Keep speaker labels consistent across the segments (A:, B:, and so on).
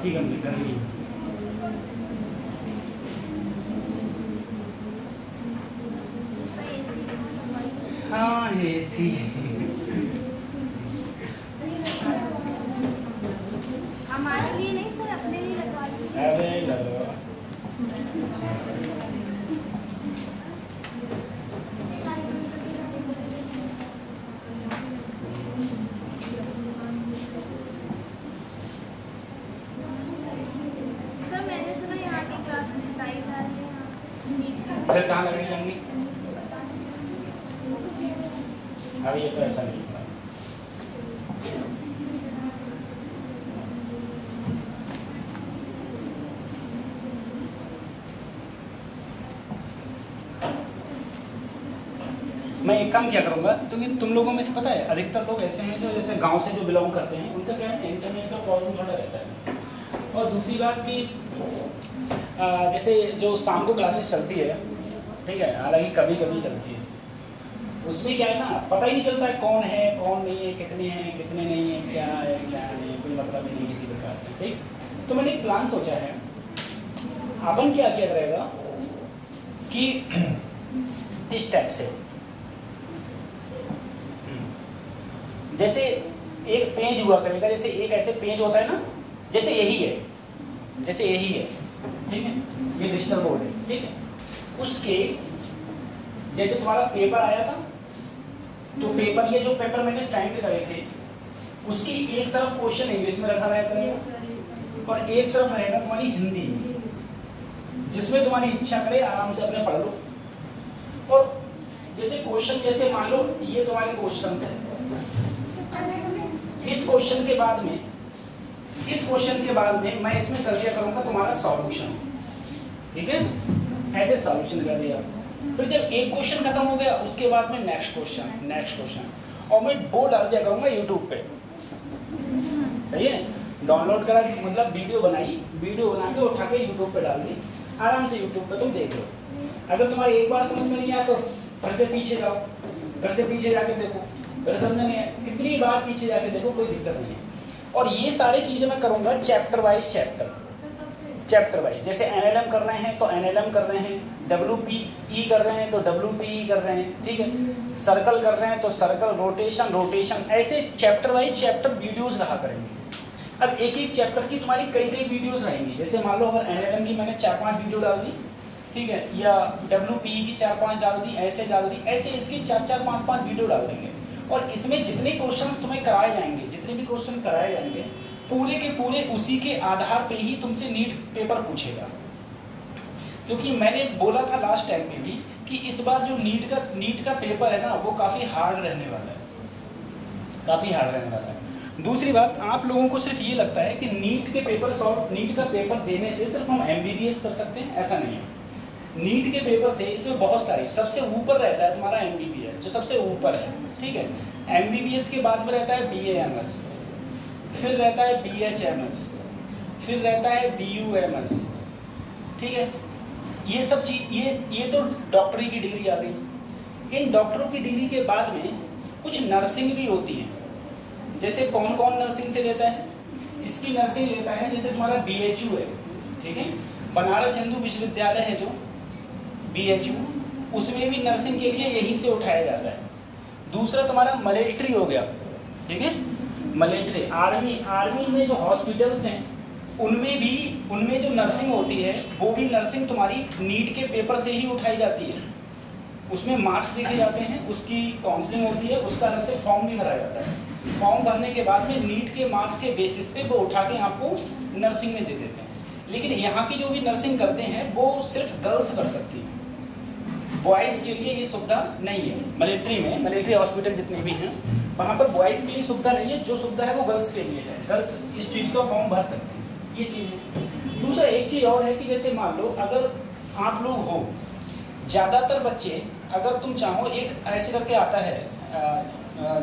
A: की कमी गर्मी। हाँ एसी
B: हमारे लिए नहीं सर, अपने लिए लगवा लीजिए।
A: अरे लगवा
B: सर मैंने सुना यहाँ की क्लासेस सिखाई जा रही है यहाँ से।
A: फिर कहाँ लगनी जाएंगी? अभी ये तो ऐसा नहीं होगा। मैं एक काम क्या करूँगा, क्योंकि तुम लोगों में से पता है अधिकतर लोग ऐसे हैं जो जैसे गांव से जो बिलोंग करते हैं, उनका क्या है इंटरनेट का प्रॉब्लम थोड़ा रहता है। और दूसरी बात कि जैसे जो शाम को क्लासेस चलती है, ठीक है, हालांकि कभी कभी चलती है, उसमें क्या है ना, पता ही नहीं चलता है कौन है कौन नहीं है, कितने हैं कितने नहीं है, क्या है क्या नहीं, कोई मतलब ही नहीं किसी प्रकार से। ठीक, तो मैंने एक प्लान सोचा है, अपन क्या किया करेगा कि इस टाइप से, जैसे एक पेज हुआ करेगा, जैसे एक ऐसे पेज होता है ना, जैसे यही है, जैसे यही है, ठीक है, ये डिजिटल बोर्ड है, ठीक है, उसके जैसे तुम्हारा पेपर आया था, तो पेपर, ये जो पेपर मैंने साइन करे थे, उसकी एक तरफ क्वेश्चन इंग्लिश में रखा रहेगा और एक तरफ रहेगा तुम्हारी हिंदी में, जिसमें तुम्हारी इच्छा करे आराम से अपने पढ़ लो। और जैसे क्वेश्चन, जैसे मान लो ये तुम्हारे क्वेश्चन है, इस क्वेश्चन के बाद में, इस क्वेश्चन के बाद में मैं इसमें कर दिया करूंगा तुम्हारा सॉल्यूशन, ठीक है, ऐसे सॉल्यूशन कर दिया। फिर जब एक क्वेश्चन खत्म हो गया, उसके बाद में नेक्स्ट क्वेश्चन, और मैं वो डाल दिया करूंगा यूट्यूब पे, सही है, डाउनलोड करा, मतलब वीडियो बनाई, वीडियो बना के उठा के यूट्यूब पे डाल दी, आराम से यूट्यूब पे तुम देख लो। अगर तुम्हारे एक बार समझ में नहीं आया तो घर से पीछे जाओ, घर से पीछे जाके देखो, घर समझ में नहीं आया कितनी बार पीछे जाके देखो, कोई दिक्कत नहीं है। और ये सारी चीज़ें मैं करूँगा चैप्टर वाइज, चैप्टर वाइज, जैसे NLM कर रहे हैं तो NLM कर रहे हैं, WPE कर रहे हैं तो WPE कर रहे हैं, ठीक है, सर्कल कर रहे हैं तो सर्कल, रोटेशन, ऐसे चैप्टर वाइज चैप्टर वीडियोस रहा करेंगे। अब एक एक चैप्टर की तुम्हारी कई वीडियोस रहेंगी, जैसे मान लो अगर NLM की मैंने 4-5 वीडियो डाल दी, ठीक है, या WPE की 4-5 डाल दी, ऐसे डाल दी, ऐसे इसकी 4-4, 5-5 वीडियो डाल देंगे। और इसमें जितने क्वेश्चन तुम्हें कराए जाएंगे, जितने भी क्वेश्चन कराए जाएंगे, पूरे के पूरे उसी के आधार पे ही तुमसे नीट पेपर पूछेगा। क्योंकि मैंने बोला था लास्ट टाइम में भी कि इस बार जो नीट का पेपर है ना, वो काफ़ी हार्ड रहने वाला है, काफ़ी हार्ड रहने वाला है। दूसरी बात, आप लोगों को सिर्फ ये लगता है कि नीट का पेपर देने से सिर्फ हम MBBS कर सकते हैं, ऐसा नहीं है। नीट के पेपर से इसमें बहुत सारी, सबसे ऊपर रहता है तुम्हारा MBBS, जो सबसे ऊपर है, ठीक है, MBBS के बाद में रहता है BAMS, फिर रहता है BHMS, फिर रहता है BUMS, ठीक है, ये सब चीज, ये तो डॉक्टरी की डिग्री आ गई। इन डॉक्टरों की डिग्री के बाद में कुछ नर्सिंग भी होती है, जैसे कौन कौन नर्सिंग से लेता है, इसकी नर्सिंग लेता है, जैसे तुम्हारा BHU है, ठीक है, बनारस हिंदू विश्वविद्यालय है जो BHU, उसमें भी नर्सिंग के लिए यहीं से उठाया जाता है। दूसरा तुम्हारा मिलिट्री हो गया, ठीक है, मिलिट्री, आर्मी में जो हॉस्पिटल्स हैं उनमें जो नर्सिंग होती है, वो भी नर्सिंग तुम्हारी नीट के पेपर से ही उठाई जाती है। उसमें मार्क्स देखे जाते हैं, उसकी काउंसलिंग होती है, उसका अलग से फॉर्म भी भरा जाता है। फॉर्म भरने के बाद में नीट के मार्क्स के बेसिस पे वो उठा के आपको नर्सिंग में दे देते हैं। लेकिन यहाँ की जो भी नर्सिंग करते हैं वो सिर्फ गर्ल्स कर सकती हैं, बॉयज़ के लिए ये सुविधा नहीं है। मिलिट्री में, मिलिट्री हॉस्पिटल जितने भी हैं वहाँ पर बॉयज़ के लिए सुविधा नहीं है, जो सुविधा है वो गर्ल्स के लिए है, गर्ल्स इस चीज़ का फॉर्म भर सकते हैं, ये चीज़। दूसरा एक चीज़ और है कि जैसे मान लो अगर आप लोग हो, ज़्यादातर बच्चे, अगर तुम चाहो, एक ऐसे करके आता है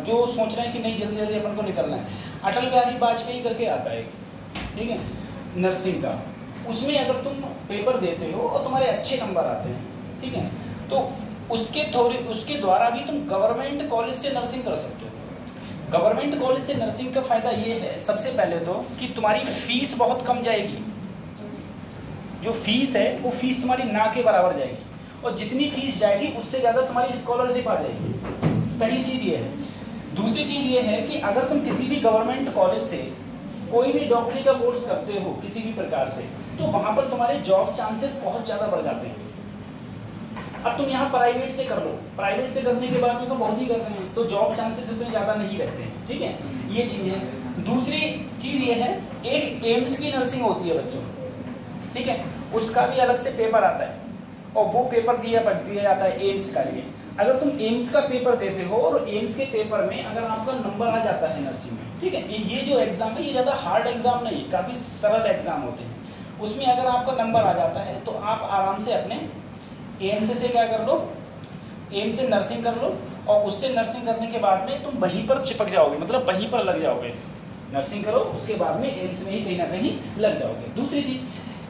A: जो सोच रहे हैं कि नहीं जल्दी जल्दी अपन को निकलना है, अटल बिहारी वाजपेयी करके आता है, ठीक है, नर्सिंग का, उसमें अगर तुम पेपर देते हो और तुम्हारे अच्छे नंबर आते हैं, ठीक है, तो उसके द्वारा भी तुम गवर्नमेंट कॉलेज से नर्सिंग कर सकते हो। गवर्नमेंट कॉलेज से नर्सिंग का फायदा ये है सबसे पहले तो कि तुम्हारी फीस बहुत कम जाएगी। जो फीस है वो फीस तुम्हारी ना के बराबर जाएगी, और जितनी फीस जाएगी उससे ज़्यादा तुम्हारी स्कॉलरशिप आ जाएगी। पहली चीज़ ये है। दूसरी चीज़ ये है कि अगर तुम किसी भी गवर्नमेंट कॉलेज से कोई भी डॉक्टरी का कोर्स करते हो किसी भी प्रकार से, तो वहाँ पर तुम्हारे जॉब चांसेस बहुत ज़्यादा बढ़ जाते हैं। अब तुम यहाँ प्राइवेट से कर लो, प्राइवेट से करने के बाद में तो बहुत ही कर रहे हैं, तो जॉब चांसेस उतने ज़्यादा नहीं रहते हैं। ठीक है, ये चीज़ है। दूसरी चीज़ ये है, एक एम्स की नर्सिंग होती है बच्चों, ठीक है, उसका भी अलग से पेपर आता है, और वो पेपर दिया जाता है एम्स का लिए। अगर तुम एम्स का पेपर देते हो और एम्स के पेपर में अगर आपका नंबर आ जाता है नर्सिंग में, ठीक है, ये जो एग्ज़ाम है ये ज़्यादा हार्ड एग्ज़ाम नहीं, काफ़ी सरल एग्ज़ाम होते हैं। उसमें अगर आपका नंबर आ जाता है तो आप आराम से अपने एम्स से क्या कर लो, एम्स से नर्सिंग कर लो, और उससे नर्सिंग करने के बाद में तुम वहीं पर चिपक जाओगे, मतलब वहीं पर लग जाओगे। नर्सिंग करो, उसके बाद में एम्स में ही कहीं ना कहीं लग जाओगे। दूसरी चीज़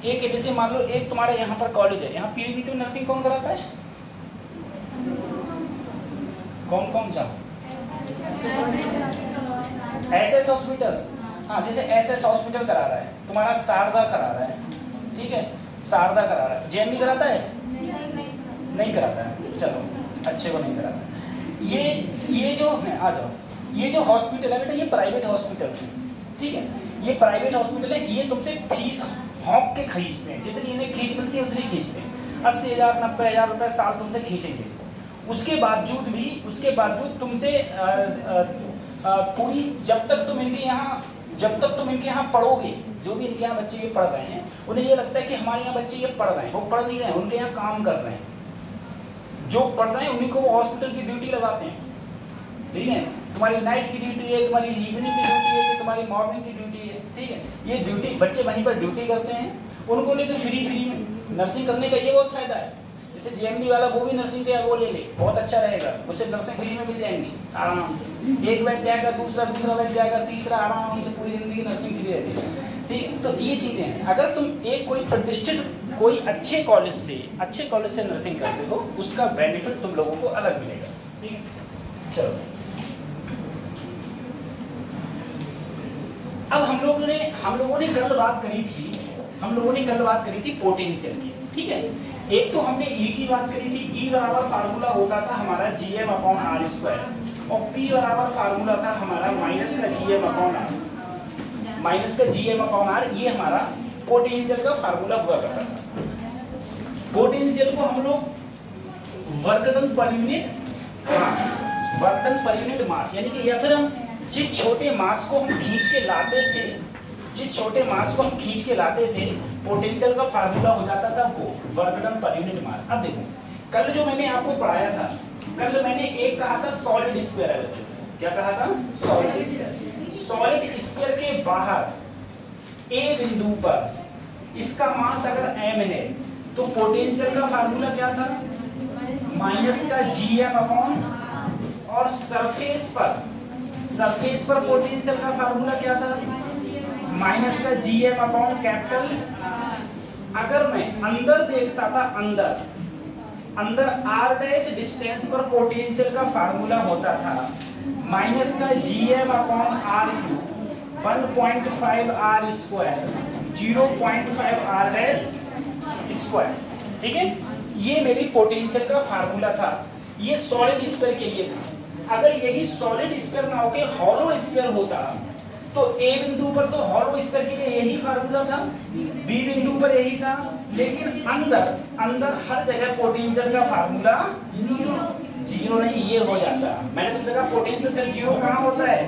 A: एक है, जैसे मान लो एक तुम्हारे यहाँ पर कॉलेज है, यहाँ पीवीटी में नर्सिंग कौन कराता है? कौन सा? SS hospital. हाँ, जैसे एसएस हॉस्पिटल करा रहा है, तुम्हारा शारदा करा रहा है, ठीक है, शारदा करा रहा है। जेएमबी कराता है? नहीं कराता है, चलो अच्छे को नहीं कराता। ये जो है, आ जाओ, ये जो हॉस्पिटल है बेटा, ये प्राइवेट हॉस्पिटल है, ठीक है, ये प्राइवेट हॉस्पिटल है। ये तुमसे फीस हॉक के खींचते हैं, जितनी इन्हें खींच मिलती है उतनी खींचते हैं। 80,000 90,000 रुपये साल तुमसे खींचेंगे। उसके बावजूद तुमसे पूरी जब तक तुम इनके यहाँ पढ़ोगे, जो भी इनके यहाँ बच्चे ये पढ़ रहे हैं, उन्हें ये लगता है कि हमारे यहाँ बच्चे ये पढ़ रहे हैं, वो पढ़ नहीं रहे हैं, उनके यहाँ काम कर रहे हैं। जो पढ़ रहे हैं उन्हीं को वो हॉस्पिटल की ड्यूटी लगाते हैं, ठीक है। तुम्हारी नाइट की ड्यूटी है, तुम्हारी इवनिंग की ड्यूटी है, तुम्हारी मॉर्निंग की ड्यूटी है, ठीक है। ये ड्यूटी बच्चे वहीं पर ड्यूटी करते हैं, उनको नहीं तो फ्री में नर्सिंग करने का ये बहुत फायदा है। जैसे जेएमडी वाला वो भी नर्सिंग का वो ले ले, बहुत अच्छा रहेगा, उससे नर्सिंग फ्री में मिल जाएंगी आराम से। एक बैच जाएगा, दूसरा बैच जाएगा, तीसरा, आराम से पूरी जिंदगी नर्सिंग फ्री रहती है, ठीक। तो ये चीज़ें हैं। अगर तुम एक कोई प्रतिष्ठित कोई अच्छे कॉलेज से नर्सिंग करते हो, उसका बेनिफिट तुम लोगों को अलग मिलेगा, ठीक है। चलो, अब हम लोगों ने कल बात करी थी पोटेंशियल की, ठीक है। एक तो हमने ई की बात करी थी, ई बराबर फार्मूला होता था हमारा Gm/r², और P बराबर फार्मूला था हमारा माइनस का Gm/r। ये हमारा पोटेंशियल का फार्मूला हुआ करता था। पोटेंशियल को हम लोग work done per unit mass, यानी कि या फिर हम जिस छोटे मास को हम खींच के लाते थे, पोटेंशियल का फार्मूला हो जाता था वो work done per unit mass. अब देखो, कल जो मैंने आपको पढ़ाया था, कल मैंने एक कहा था सॉलिड स्फीयर है बच्चों, क्या कहा था? सॉलिड स्फीयर के बाहर ए बिंदु पर इसका मास अगर m है, तो पोटेंशियल का फार्मूला क्या था? माइनस का Gm/, और सरफेस पर पोटेंशियल का फार्मूला क्या था? माइनस का Gm/R। अगर मैं अंदर देखता था, अंदर r' डिस्टेंस पर पोटेंशियल का फार्मूला होता था माइनस का Gm/R⁴ 1.5 r², 0.5 r², ठीक है। ये मेरी पोटेंशियल का फार्मूला था, ये सॉलिड स्फीयर के लिए था। अगर यही सॉलिड स्फीयर ना होके हॉलो स्फीयर होता, तो ए बिंदु पर तो हॉलो स्फीयर के लिए यही फार्मूला था, बी बिंदु पर यही था, लेकिन अंदर हर जगह पोटेंशियल का फार्मूला जीरो नहीं, ये हो जाता। मैंने तुमसे कहा पोटेंशियल सिर्फ जीरो कहाँ होता है?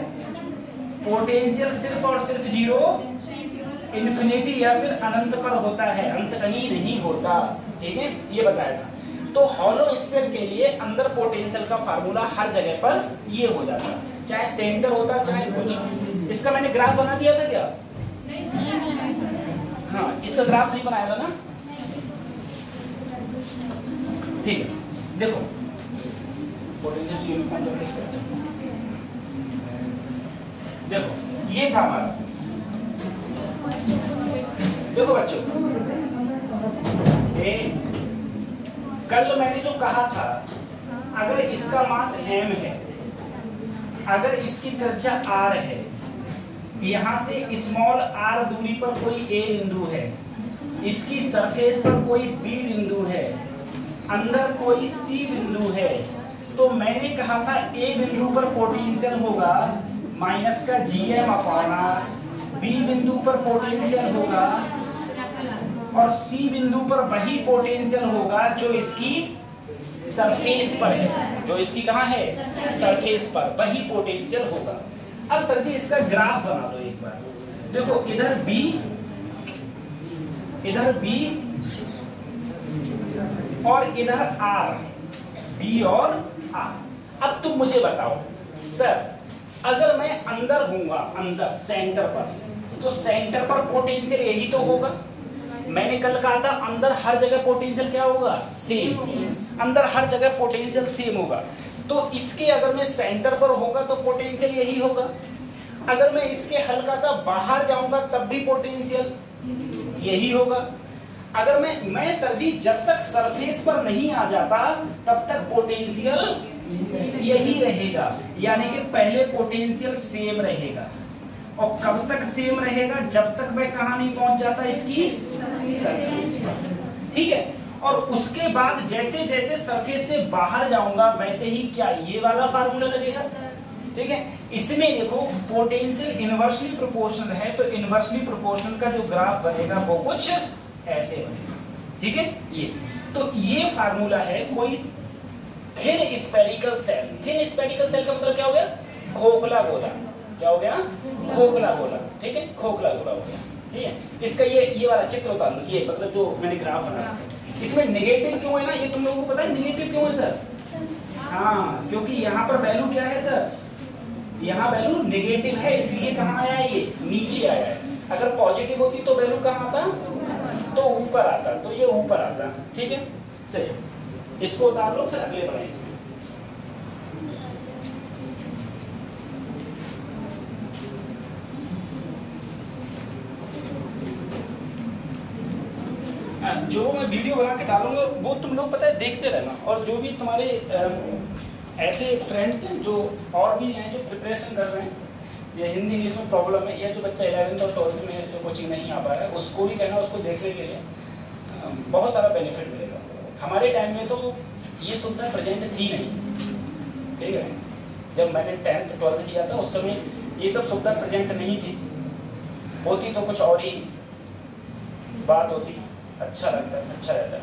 A: पोटेंशियल सिर्फ और सिर्फ जीरो इन्फिनिटी या फिर अनंत पर होता है, अंत कहीं नहीं होता, ठीक है, ये बताया था। तो हॉलो स्फीयर के लिए अंदर पोटेंशियल का फार्मूला हर जगह पर ये हो जाता, चाहे सेंटर होता चाहे कुछ। इसका मैंने ग्राफ बना दिया था क्या? हाँ, इसका ग्राफ नहीं बनाया था ना, ठीक है। देखो पोटेंशियल यूनिफॉर्म, देखो ये था हमारा। देखो बच्चों, कल मैंने जो कहा था, अगर इसका मास m है, अगर इसकी त्रिज्या r है, यहां से स्मॉल r दूरी पर कोई a बिंदु है, इसकी सरफेस पर कोई b बिंदु है, अंदर कोई c बिंदु है, तो मैंने कहा था a बिंदु पर पोटेंशियल होगा माइनस का gm/r, b बिंदु पर पोटेंशियल होगा और c बिंदु पर वही पोटेंशियल होगा जो इसकी सरफेस पर है, जो इसकी कहां है, सरफेस पर, वही पोटेंशियल होगा। अब सर जी इसका ग्राफ बना दो एक बार। देखो इधर B और इधर R, B और R। अब तुम मुझे बताओ सर, अगर मैं अंदर हूंगा, अंदर सेंटर पर, तो सेंटर पर पोटेंशियल यही तो होगा। मैंने कल कहा था अंदर हर जगह पोटेंशियल क्या होगा, सेम, अंदर हर जगह पोटेंशियल सेम होगा। तो इसके अगर मैं सेंटर पर होगा तो पोटेंशियल यही होगा, अगर मैं इसके हल्का सा बाहर जाऊंगा तब भी पोटेंशियल यही होगा। अगर मैं सर जी जब तक सरफेस पर नहीं आ जाता तब तक पोटेंशियल यही रहेगा, यानी कि पहले पोटेंशियल सेम रहेगा। और कब तक सेम रहेगा, जब तक मैं कहां नहीं पहुंच जाता, इसकी सरफेस पर, ठीक है। और उसके बाद जैसे जैसे सरफेस से बाहर जाऊंगा वैसे ही क्या ये वाला फार्मूला लगेगा, ठीक है। इसमें देखो पोटेंशियल इनवर्सली प्रोपोर्शनल है, तो इनवर्सली प्रोपोर्शनल का जो ग्राफ बनेगा वो कुछ ऐसे बनेगा, ठीक है। ये तो ये फार्मूला है कोई thin spherical shell. Thin spherical shell का मतलब क्या हो गया, खोखला गोला। क्या हो गया, खोखला गोला, ठीक है, खोखला गोला हो गया, ठीक है। इसका ये वाला चित्र उतार लो, ये मतलब जो मैंने ग्राफ बनाया। इसमें नेगेटिव क्यों है ना, ये तुम लोगों को पता है नेगेटिव क्यों है सर? हाँ, क्योंकि यहाँ पर वैल्यू क्या है सर, यहाँ वैल्यू नेगेटिव है, इसलिए कहाँ आया है, ये नीचे आया है। अगर पॉजिटिव होती तो वैल्यू कहाँ आता, तो ऊपर आता, तो ये ऊपर आता, ठीक है। सही, इसको उतार लो फिर अगले बनाए इसमें। जो मैं वीडियो बना के डालूंगा वो तुम लोग पता है देखते रहना, और जो भी तुम्हारे ऐसे फ्रेंड्स हैं जो और भी हैं जो प्रिपरेशन कर रहे हैं, या हिंदी इंग्लिश में प्रॉब्लम है, या जो बच्चा 11th और 12th में जो कोचिंग नहीं आ पा रहा है उसको भी कहना, उसको देखने के लिए बहुत सारा बेनिफिट मिलेगा। हमारे टाइम में तो ये सुविधा प्रेजेंट थी नहीं, ठीक है। जब मैंने 10th 12th किया था उस समय ये सब सुविधा प्रेजेंट नहीं थी, होती तो कुछ और ही बात होती, अच्छा लगता है, अच्छा रहता है।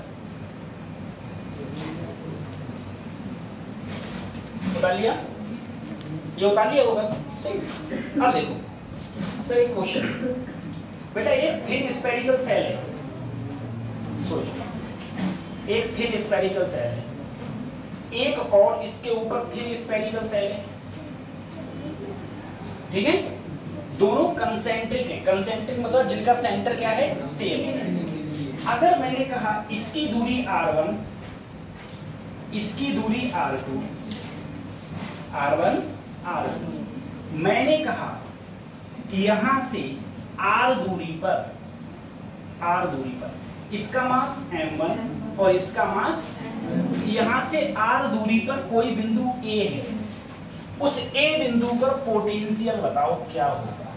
A: उतार लिया, ये उतार लिया होगा, सही। अब देखो सर एक क्वेश्चन, बेटा एक थिन स्फेरिकल सेल है, सोचो एक थिन स्फेरिकल सेल है, एक और इसके ऊपर थिन स्फेरिकल सेल है, ठीक है। दोनों कंसेंट्रिक है, कंसेंट्रिक मतलब जिनका सेंटर क्या है, सेम है। अगर मैंने कहा इसकी दूरी R1, इसकी दूरी R2, R1 R2, मैंने कहा यहां से R दूरी पर इसका मास m1 और इसका मास, यहां से R दूरी पर कोई बिंदु A है, उस A बिंदु पर पोटेंशियल बताओ क्या होगा।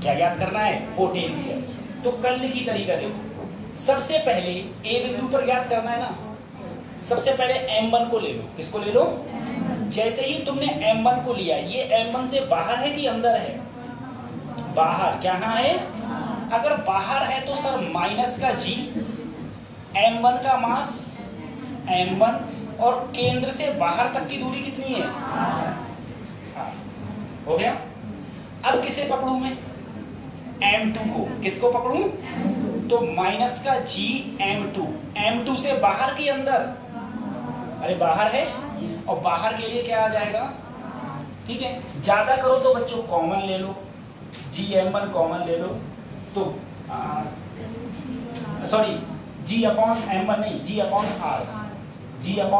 A: क्या याद करना है, पोटेंशियल। तो कल की तरीका देखो, सबसे पहले A बिंदु पर याद करना है ना, सबसे पहले m1 को ले लो। किसको ले लो, जैसे ही तुमने m1 को लिया, ये m1 से बाहर है कि अंदर है, बाहर, क्या है, अगर बाहर है तो सर माइनस का g, m1 का मास m1 और केंद्र से बाहर तक की दूरी कितनी है, हो गया। अब किसे पकड़ूं मैं, m2 को, किसको पकड़ूं, तो माइनस का g m2 से बाहर की अंदर, अरे बाहर है, और बाहर के लिए क्या आ जाएगा, ठीक है। ज्यादा करो तो बच्चों कॉमन ले लो, g m1 कॉमन ले लो, तो सॉरी g अपॉन m1 नहीं, g अपॉन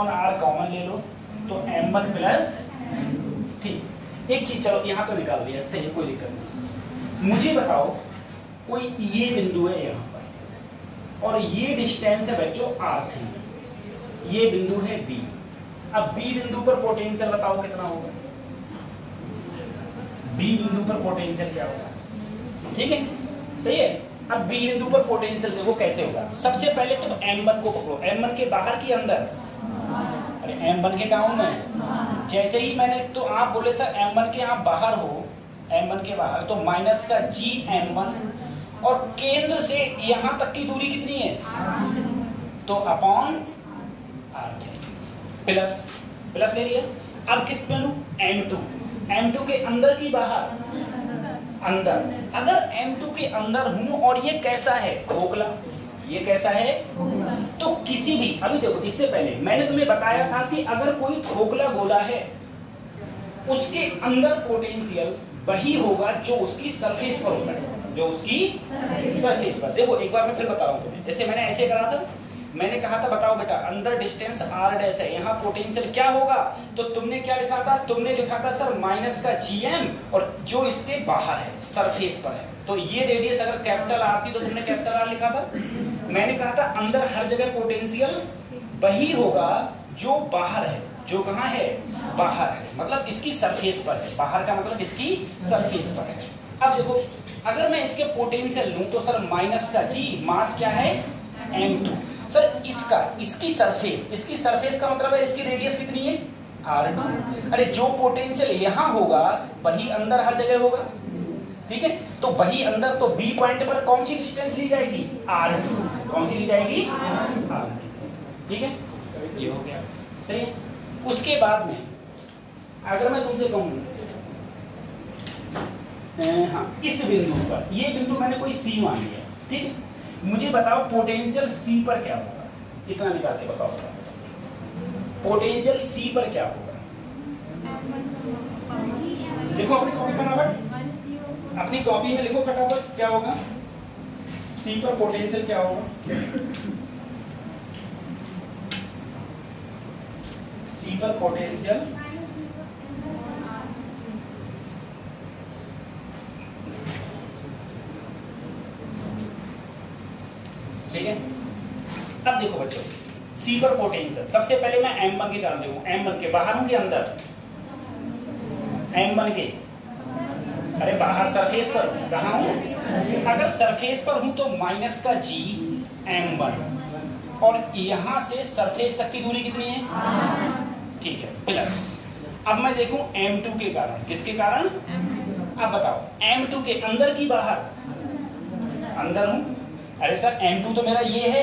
A: r कॉमन ले लो, तो m1 प्लस, ठीक। एक चीज चलो यहाँ तो निकाल दिया, सही, कोई दिक्कत नहीं। मुझे बताओ कोई ये बिंदु है यहाँ पर, और ये डिस्टेंस है बच्चों R3, ये बिंदु है B। अब B बिंदु पर पोटेंशियल बताओ कितना होगा, बी बिंदु पर पोटेंशियल क्या होगा, ठीक है, सही है। अब बी बिंदु पर पोटेंशियल देखो कैसे होगा। सबसे पहले तुम M1 को पकड़ो, M1 के बाहर की अंदर, अरे M1 के कहाँ हूं मैं, जैसे ही मैंने तो आप बोले सर M1 के आप बाहर हो, M1 के बाहर तो माइनस का GM1 और केंद्र से यहां तक की दूरी कितनी है, तो अपॉन R प्लस प्लस ले लिया। अब किस पे लूं, M2 के अंदर की बाहर, अंदर। अगर M2 के अंदर हूं और ये कैसा है, खोखला, ये कैसा है, तो किसी भी, अभी देखो इससे पहले मैंने तुम्हें बताया था कि अगर कोई खोखला गोला है उसके अंदर पोटेंशियल वही होगा जो उसकी सरफेस पर होता है, जो उसकी सरफेस पर। देखो एक बार मैं फिर बता रहा हूं तुम्हें, जैसे मैंने ऐसे करा था, मैंने कहा था बताओ बेटा अंदर डिस्टेंस r डैश है, यहाँ पोटेंशियल क्या होगा, तो तुमने क्या लिखा था, तुमने लिखा था सर माइनस का GM और जो इसके बाहर है सरफेस पर है, तो ये रेडियस अगर कैपिटल R थी तो तुमने कैपिटल R लिखा था। मैंने कहा था अंदर हर जगह पोटेंशियल वही होगा जो बाहर है, जो कहाँ है, बाहर है, मतलब इसकी सरफेस पर है, बाहर का मतलब इसकी सरफेस पर है। अब देखो अगर मैं इसके पोटेंशियल लूं तो सर माइनस का G, मास क्या है M2, सर इसका, इसकी सरफेस का मतलब है इसकी रेडियस कितनी है R2। अरे जो पोटेंशियल यहाँ होगा वही अंदर हर जगह होगा, ठीक है, तो वही अंदर, तो B पॉइंट पर कौन सी डिस्टेंस ली जाएगी, R2, कौन सी ली जाएगी, R2, ठीक है, ये हो गया, सही है। उसके बाद में अगर मैं तुमसे कहूँ हाँ इस बिंदु पर, ये बिंदु मैंने कोई C मान लिया, ठीक है, मुझे बताओ पोटेंशियल C पर क्या होगा, इतना निकाल के बताओ, पोटेंशियल C पर क्या होगा। देखो अपनी कॉपी फटाफट, अपनी कॉपी में लिखो फटाफट क्या होगा, C पर पोटेंशियल क्या होगा, C पर पोटेंशियल ठीक है। अब देखो बच्चों C पर पोटेंशियल, सबसे पहले मैं M1 के कारण देखूं, M1 के बाहर हूं कि अंदर, M1 के, अरे बाहर सरफेस पर, कहां हूं, अगर सरफेस पर हूं तो माइनस का GM1 और यहां से सरफेस तक की दूरी कितनी है, ठीक है, प्लस। अब मैं देखूं M2 के कारण, किसके कारण, अब बताओ M2 के अंदर की बाहर, अंदर हूं, अरे सर M2 तो मेरा ये है,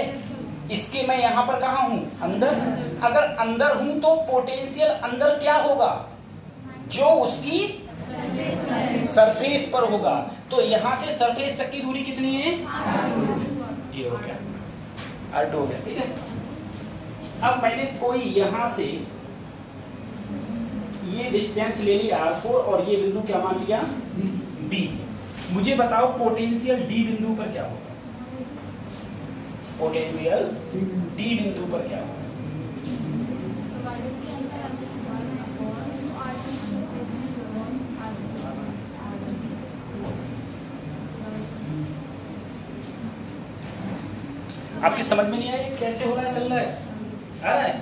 A: इसके मैं यहां पर कहां हूं, अंदर, अगर अंदर हूं तो पोटेंशियल अंदर क्या होगा, जो उसकी सरफेस पर होगा, तो यहां से सरफेस तक की दूरी कितनी है, ये हो गया R2 हो गया, ठीक है। अब मैंने कोई यहां से ये डिस्टेंस ले ली R4 और ये बिंदु क्या मान लिया D, मुझे बताओ पोटेंशियल D बिंदु पर क्या होगा, पोटेंशियल D बिंदु पर क्या होगा, आपकी समझ में नहीं आया कैसे हो रहा है, चल रहा है, आ रहा है,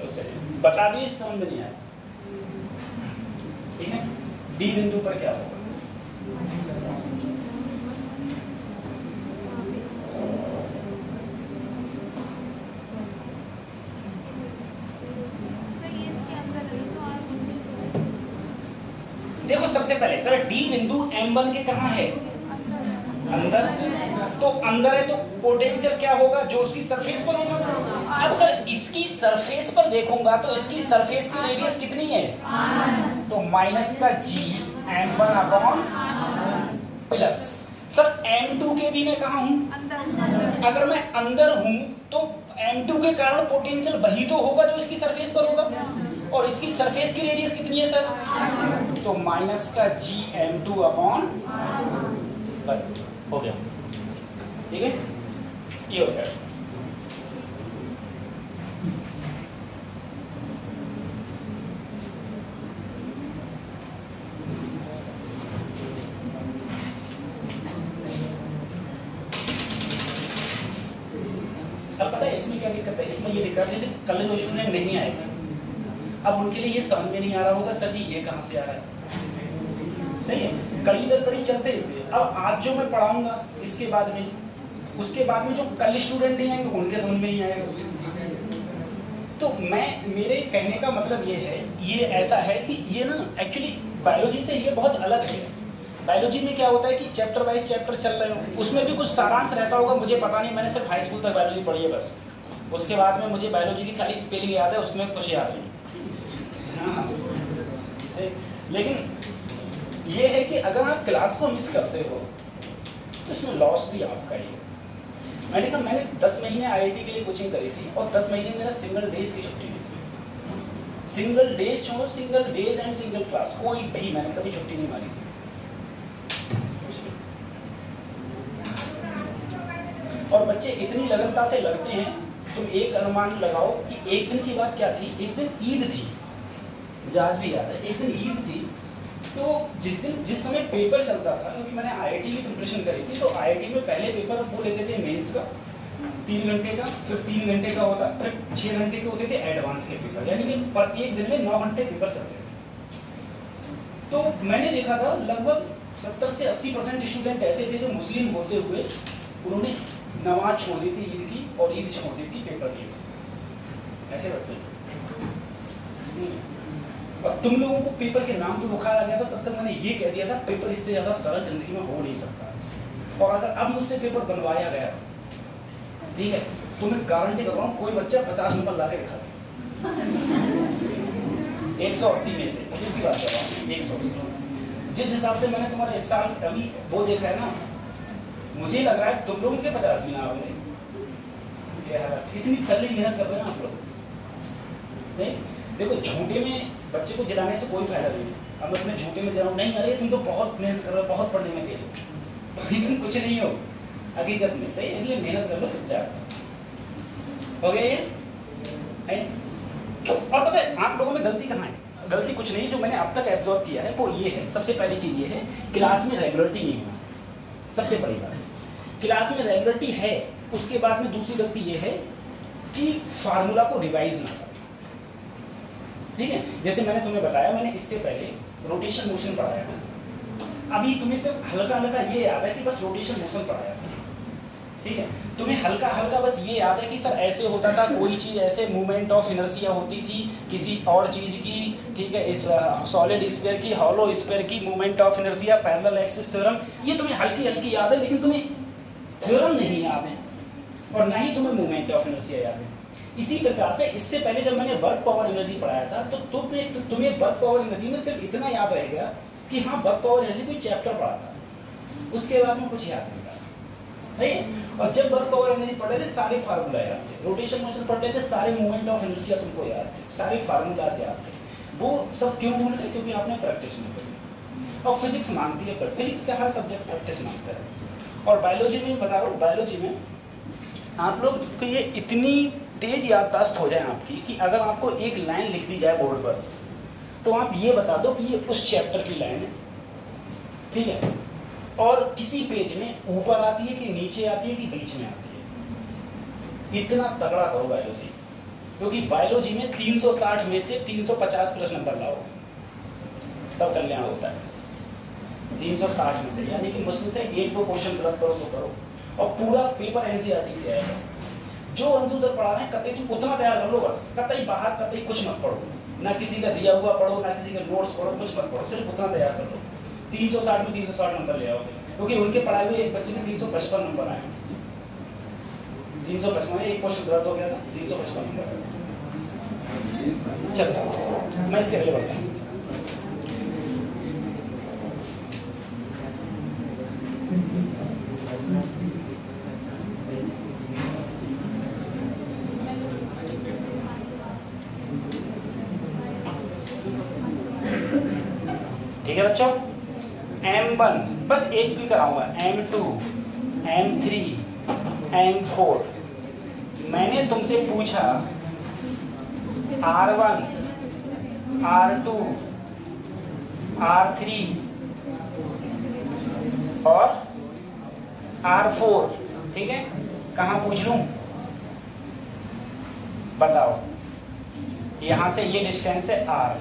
A: तो चलिए बता दिए, समझ में नहीं आया, ठीक है। D बिंदु पर क्या होगा, देखो सबसे पहले सर D बिंदु M1 के कहाँ है, अंदर, तो अंदर है तो पोटेंशियल क्या होगा, जो उसकी सरफेस पर होगा। अब सर इसकी सरफेस पर देखूंगा तो इसकी सरफेस की रेडियस कितनी है, तो माइनस का GM1 upon plus. Sir M2 के भी मैं कहाँ हूँ, अगर मैं अंदर हूँ तो M2 के कारण पोटेंशियल वही तो होगा जो इसकी सरफेस पर होगा, और इसकी सरफेस की रेडियस कितनी है सर, तो माइनस का GM2 अपॉन, बस हो गया, ठीक है, ये हो गया। अब पता है इसमें क्या दिक्कत है, इसमें ये दिक्कत है जैसे कल जो स्टूडेंट नहीं आए थे, अब उनके लिए ये समझ में नहीं आ रहा होगा सर जी ये कहाँ से आ रहा है, सही है, कड़ी दर कड़ी चलते रहते हैं। अब आज जो मैं पढ़ाऊंगा इसके बाद में, उसके बाद में जो कल स्टूडेंट नहीं आएंगे उनके समझ में नहीं आएगा। तो मेरे कहने का मतलब ये है, ये ऐसा है कि ये ना एक्चुअली बायोलॉजी से ये बहुत अलग है। बायोलॉजी में क्या होता है कि चैप्टर वाइज चैप्टर चल रहे हो, उसमें भी कुछ सारांश रहता होगा, मुझे पता नहीं, मैंने सिर्फ हाई स्कूल तक बायोलॉजी पढ़ी है बस। उसके बाद में मुझे बायोलॉजी की खाली स्पेलिंग याद है, उसमें कुछ याद नहीं। हाँ, लेकिन ये है कि अगर आप क्लास को मिस करते हो तो इसमें लॉस भी आपका ही है। मैंने कहा मैंने 10 महीने IIT के लिए कोचिंग करी थी और 10 महीने मेरा सिंगल डेज की छुट्टी हुई थी। सिंगल डेज छोड़ो, single days and single class, कोई भी मैंने कभी छुट्टी नहीं मारी। और बच्चे इतनी लगनता से लड़ते हैं, तुम एक अनुमान लगाओ कि एक दिन की बात क्या थी, एक दिन ईद थी, मुझे आज भी याद है, एक दिन ईद थी। तो जिस समय पेपर चलता था, क्योंकि मैंने IIT की प्रिपरेशन करी थी, तो IIT में पहले पेपर वो लेते थे मेंस का 3 घंटे का, फिर 3 घंटे का होता, फिर 6 घंटे के होते थे एडवांस के पेपर, यानी कि पर एक दिन में 9 घंटे पेपर चलते थे। तो मैंने देखा था लगभग 70 से 80% स्टूडेंट ऐसे थे जो मुस्लिम होते हुए उन्होंने नमाज छोड़ दी थी ईद की, और ईद छोड़ दी थी पेपर की। ऐसे बच्चे, और तुम लोगों को पेपर के नाम पे बुखार आ गया था, तब तक मैंने ये कह दिया था पेपर इससे ज़्यादा सरल जिंदगी में हो नहीं सकता। और अगर अब मुझसे पेपर बनवाया गया, ठीक है, तो मैं गारंटी कर रहा हूँ कोई बच्चा 50 नंबर ला के दिखा दे 180 में से, जिसकी बात कर रहा हूँ 180। जिस हिसाब से मैंने तुम्हारा इस साल अभी वो देखा है ना, मुझे लग रहा है तुम लोगों के 50 भी ना होंगे। इतनी तगड़ी मेहनत कर रहे हैं आप लोग। नहीं देखो, झूठे में बच्चे को जिलाने से कोई फायदा नहीं है। अब मैं अपने झूठे में जलाऊँ, नहीं अरे तुम तो बहुत मेहनत कर रहे हो, बहुत पढ़ने में तेज, तुम कुछ नहीं हो हकीकत में, सही, इसलिए मेहनत कर लो चुपचाप। हो गया ये? और पता है आप लोगों में गलती कहाँ है? गलती कुछ नहीं, जो मैंने अब तक एब्जॉर्व किया है वो ये है, सबसे पहली चीज़ ये है, क्लास में रेगुलरिटी नहीं होना, सबसे बड़ी बात है। क्लास में रेगुलरिटी है, उसके बाद में दूसरी गलती ये है कि फार्मूला को रिवाइज ना करें। ठीक है, जैसे मैंने तुम्हें बताया, मैंने इससे पहले रोटेशन मोशन पढ़ाया था, अभी तुम्हें सिर्फ हल्का हल्का ये याद है कि बस रोटेशन मोशन पढ़ाया था। ठीक है, तुम्हें हल्का हल्का बस ये याद है कि सर ऐसे होता था, कोई चीज़ ऐसे मूवमेंट ऑफ इनर्शिया होती थी किसी और चीज़ की, ठीक है, इस सॉलिड स्फीयर की, हॉलो स्फीयर की movement of inertia, parallel axis theorem, ये तुम्हें हल्की हल्की याद है, लेकिन तुम्हें थ्योरम नहीं याद है और ना ही तुम्हें मूवमेंट ऑफ इनर्शिया याद है। इसी प्रकार से इससे पहले जब मैंने वर्क पावर एनर्जी पढ़ाया था, तो तुम्हें वर्क पावर एनर्जी में सिर्फ इतना याद रहेगा कि हाँ वर्क पावर एनर्जी कोई चैप्टर पढ़ा था, उसके बाद में कुछ याद नहीं रहा। नहीं, और जब वर्क पावर एनर्जी पढ़ रहे थे सारे फार्मूला याद थे, रोटेशन मोशन पढ़ रहे थे सारे मूवमेंट ऑफ इनर्शिया तुमको याद थे, सारे फार्मूलाज याद थे। वो सब क्यों भूल गए? क्योंकि आपने प्रैक्टिस नहीं करी। और फिजिक्स मांगती है, फिजिक्स का हर सब्जेक्ट प्रैक्टिस मांगता है। और बायोलॉजी में बता रहा हूँ, बायोलॉजी में आप लोग को ये इतनी तेज याददाश्त हो जाए आपकी कि अगर आपको एक लाइन लिख दी जाए बोर्ड पर, तो आप ये बता दो कि ये उस चैप्टर की लाइन है, ठीक है, और किसी पेज में ऊपर आती है कि नीचे आती है कि बीच में आती है। इतना तगड़ा करो बायोलॉजी, क्योंकि बायोलॉजी में 360 में से 350 प्लस नंबर लाओ तब कल्याण होता है। 360 में से, यानी कि मुश्किल से 1-2 क्वेश्चन गलत करो तो करो, और पूरा पेपर NCERT से आएगा। जो अंशु सर पढ़ा रहे हैं कतई तुम उतना तैयार कर लो बस, कतई बाहर कतई कुछ मत पढ़ो, ना किसी का दिया हुआ पढ़ो, ना किसी का नोट्स पढ़ो, कुछ मत पढ़ो, सिर्फ उतना तैयार कर लो। 360 में 360 नंबर ले आओगे, क्योंकि उनके पढ़ाए हुए एक बच्चे के 355 नंबर आए। 355 में एक क्वेश्चन गलत हो गया था, 355 नंबर। चलो मैं इसके अगले बढ़ता हूँ। ठीक है बच्चों, M1 बस एक भी कराऊंगा, M2, M3, M4। मैंने तुमसे पूछा R1, R2, R3 और R4, ठीक है, कहाँ पूछ लूं बताओ। यहां से ये डिस्टेंस है R,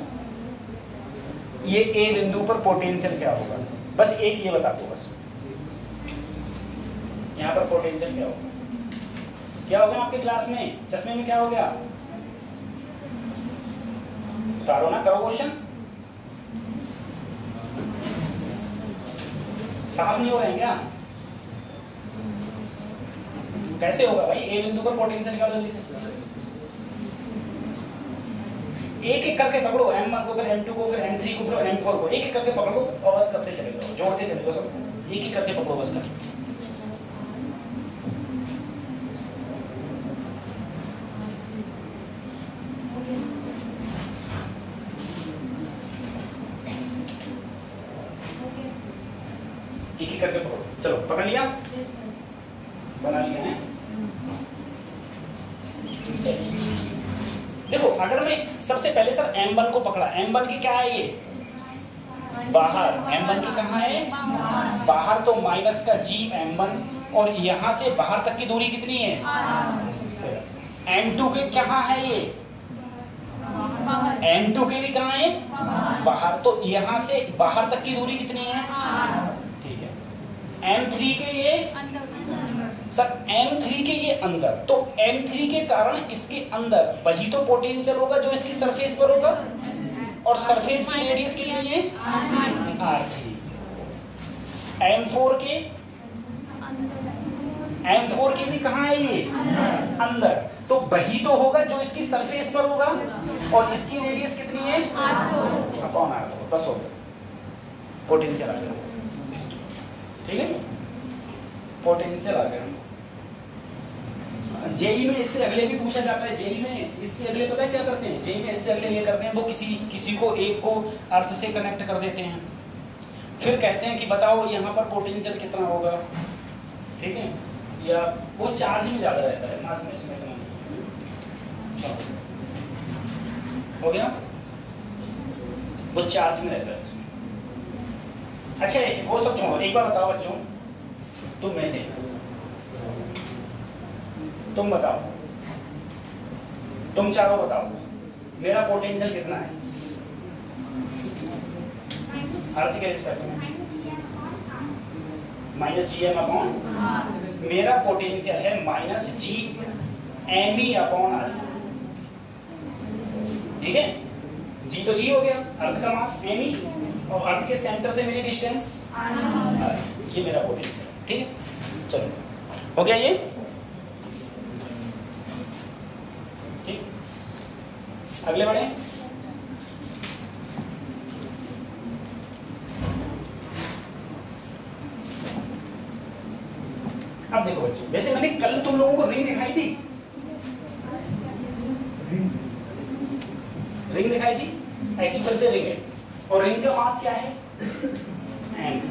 A: ये ए बिंदु पर पोटेंशियल क्या होगा, बस एक ये बता दो बस। यहाँ पर पोटेंशियल क्या होगा, क्या हो गया आपके क्लास में, चश्मे में क्या हो गया, उतारो ना, करो क्वेश्चन, साफ नहीं हो रहे हैं क्या, कैसे होगा भाई, ए बिंदु पर पोटेंशियल क्या, जल्दी से एक एक करके पकड़ो, M1 को, फिर M2 को, फिर M3 को, फिर M4 को, एक एक करके पकड़ो और बस करते चले जाओ, जोड़ते चले जाओ सब, एक एक करके पकड़ो बस कर। एक एक करके पकड़ो, चलो पकड़ लिया, बना लिया है। देखो अगर मैं सबसे पहले सर M1 को पकड़ा, M1 की क्या है ये, बाहर, M1 की कहाँ है, बाहर, तो माइनस का G M1, और यहाँ से बाहर तक की दूरी कितनी है, M2 के कहाँ है ये, M2 के भी कहाँ है, बाहर, तो यहाँ से बाहर तक की दूरी कितनी है, ठीक है। M3 के ये सर, M3 के ये अंदर, तो M3 के कारण इसके अंदर वही तो पोटेंशियल होगा जो इसकी सरफेस पर होगा, और सरफेस की रेडियस कितनी है, R3। M4 के भी कहाँ है ये, अंदर, तो वही तो होगा जो इसकी सरफेस पर होगा, और इसकी रेडियस कितनी है, अपॉन R4, बस हो गया, पोटेंशियल आ गया, ठीक है, पोटेंशियल आ गया। जेई में इससे अगले भी पूछा जाता है, जेई में इससे अगले पता है क्या करते हैं, जेई में इससे अगले ये करते हैं, वो किसी को एक को अर्थ से कनेक्ट कर देते हैं, फिर कहते हैं कि बताओ यहाँ पर पोटेंशियल कितना होगा, ठीक है, या वो चार्ज में ज्यादा रहता है, मास में इसमें इतना नहीं, हो गया, वो चार्ज में रहता है इसमें। अच्छा वो सब छोड़ो, एक बार बताओ बच्चों, तुम में से तुम बताओ, तुम चारों बताओ, मेरा पोटेंशियल कितना है अर्थ के रिस्पेक्ट में, -GM अपॉन, मेरा पोटेंशियल है -GME अपॉन R, ठीक है, G तो G हो गया, अर्थ का मास ME, और अर्थ के सेंटर से मेरी डिस्टेंस R, ये मेरा पोटेंशियल, ठीक है, चलो हो गया ये, ठीक, अगले बढ़े। अब देखो बच्चों, जैसे मैंने कल तुम लोगों को रिंग दिखाई थी, रिंग दिखाई थी, ऐसी फिर से रिंग है, और रिंग का मास क्या है, m,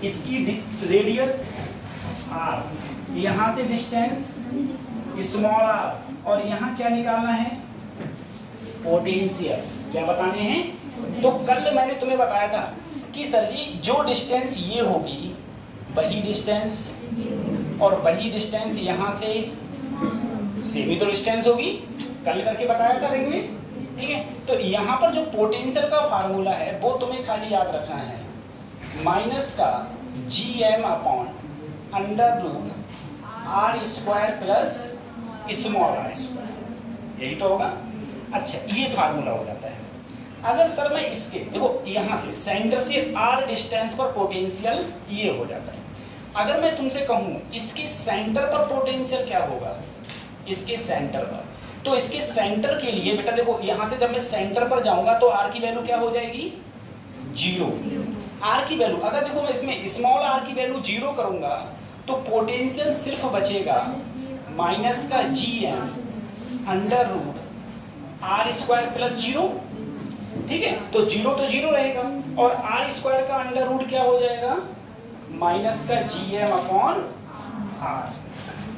A: इसकी रेडियस r, यहां से डिस्टेंस स्मॉल r, और यहाँ क्या निकालना है, पोटेंशियल, क्या बताने हैं। तो कल मैंने तुम्हें बताया था कि सर जी जो डिस्टेंस ये होगी वही डिस्टेंस, और वही डिस्टेंस यहाँ से सेमी तो डिस्टेंस होगी, कल करके बताया था रिंग में, ठीक है। तो यहाँ पर जो पोटेंशियल का फार्मूला है वो तुम्हें खाली याद रखना है, माइनस का GM upon √R² plus small r², यही तो होगा। अच्छा ये फार्मूला हो जाता है। अगर सर मैं इसके देखो यहाँ से सेंटर से r डिस्टेंस पर पोटेंशियल ये हो जाता है। अगर मैं तुमसे कहूँ इसके सेंटर पर पोटेंशियल क्या होगा, इसके सेंटर पर, तो इसके सेंटर के लिए बेटा देखो यहाँ से जब मैं सेंटर पर जाऊंगा तो r की वैल्यू क्या हो जाएगी, 0। r की वैल्यू अगर देखो मैं इसमें स्मॉल r की वैल्यू 0 करूंगा तो पोटेंशियल सिर्फ बचेगा माइनस का GM √R² प्लस 0, ठीक है। तो 0 तो 0 रहेगा और R² का अंडर रूट क्या हो जाएगा, माइनस का GM अपॉन R,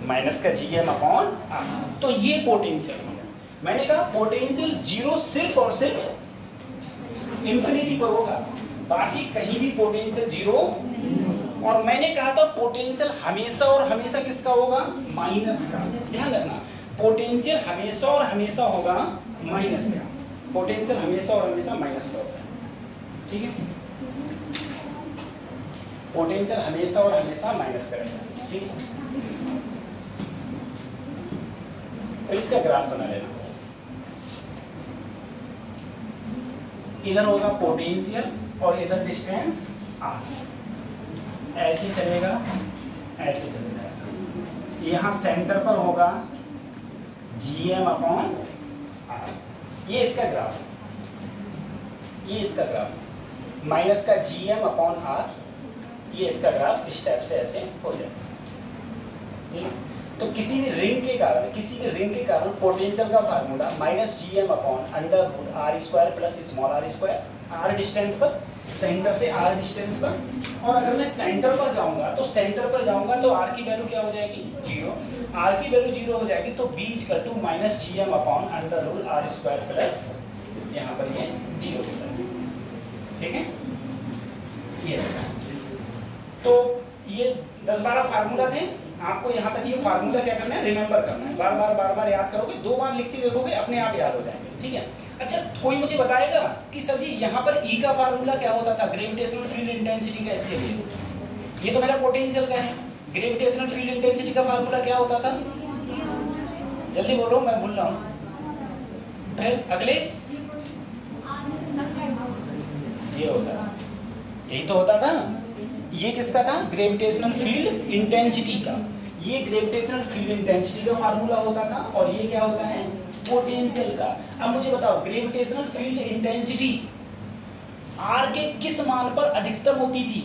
A: माइनस का GM अपॉन R। तो ये पोटेंशियल है। मैंने कहा पोटेंशियल 0 सिर्फ और सिर्फ इंफिनिटी पर होगा, बाकी कहीं भी पोटेंशियल 0। और मैंने कहा था पोटेंशियल हमेशा और हमेशा किसका होगा, माइनस का। ध्यान रखना पोटेंशियल हमेशा और हमेशा होगा माइनस का, पोटेंशियल हमेशा और हमेशा माइनस का होता है। ठीक है, पोटेंशियल हमेशा और हमेशा माइनस करेगा, ठीक है। तो इसका ग्राफ बना लेना, इधर होगा पोटेंशियल और इधर डिस्टेंस r, ऐसे चलेगा, ऐसे चले जाएगा। यहाँ सेंटर पर होगा gm/r, ये इसका ग्राफ, ये इसका ग्राफ माइनस का gm/r, ये इसका ग्राफ इस टाइप से ऐसे हो जाएगा, ठीक है। तो किसी भी रिंग के कारण पोटेंशियल का formula -gm/√r² plus small r square, r distance पर, सेंटर से r डिस्टेंस पर। और अगर मैं सेंटर पर जाऊंगा तो r की वैल्यू क्या हो जाएगी, 0। r की वैल्यू 0 हो जाएगी तो b = -gm/√r² प्लस यहाँ पर ये 0 हो जाएगा, ठीक है। ये तो ये 10-12 फार्मूला थे, आपको यहाँ तक ये फार्मूला क्या करना है, रिमेंबर करना है, बार बार याद करोगे, 2 बार लिखते देखोगे अपने आप याद हो जाएंगे, ठीक है। अच्छा, कोई मुझे बताएगा कि सर जी यहाँ पर E का फार्मूला क्या होता था, ग्रेविटेशनल फील्ड इंटेंसिटी का, इसके लिए ये तो मेरा पोटेंशियल का है, ग्रेविटेशनल फील्ड इंटेंसिटी का फार्मूला क्या होता था, जल्दी बोलो, मैं भूल रहा हूँ। फिर अगले ये होता था, यही तो होता था, ये किसका था, ग्रेविटेशनल फील्ड इंटेंसिटी का, ये ग्रेविटेशनल फील्ड इंटेंसिटी का फार्मूला होता था, और ये क्या होता है, पोटेंशियल का। अब मुझे बताओ, ग्रेविटेशनल फील्ड इंटेंसिटी r के किस मान पर अधिकतम होती थी,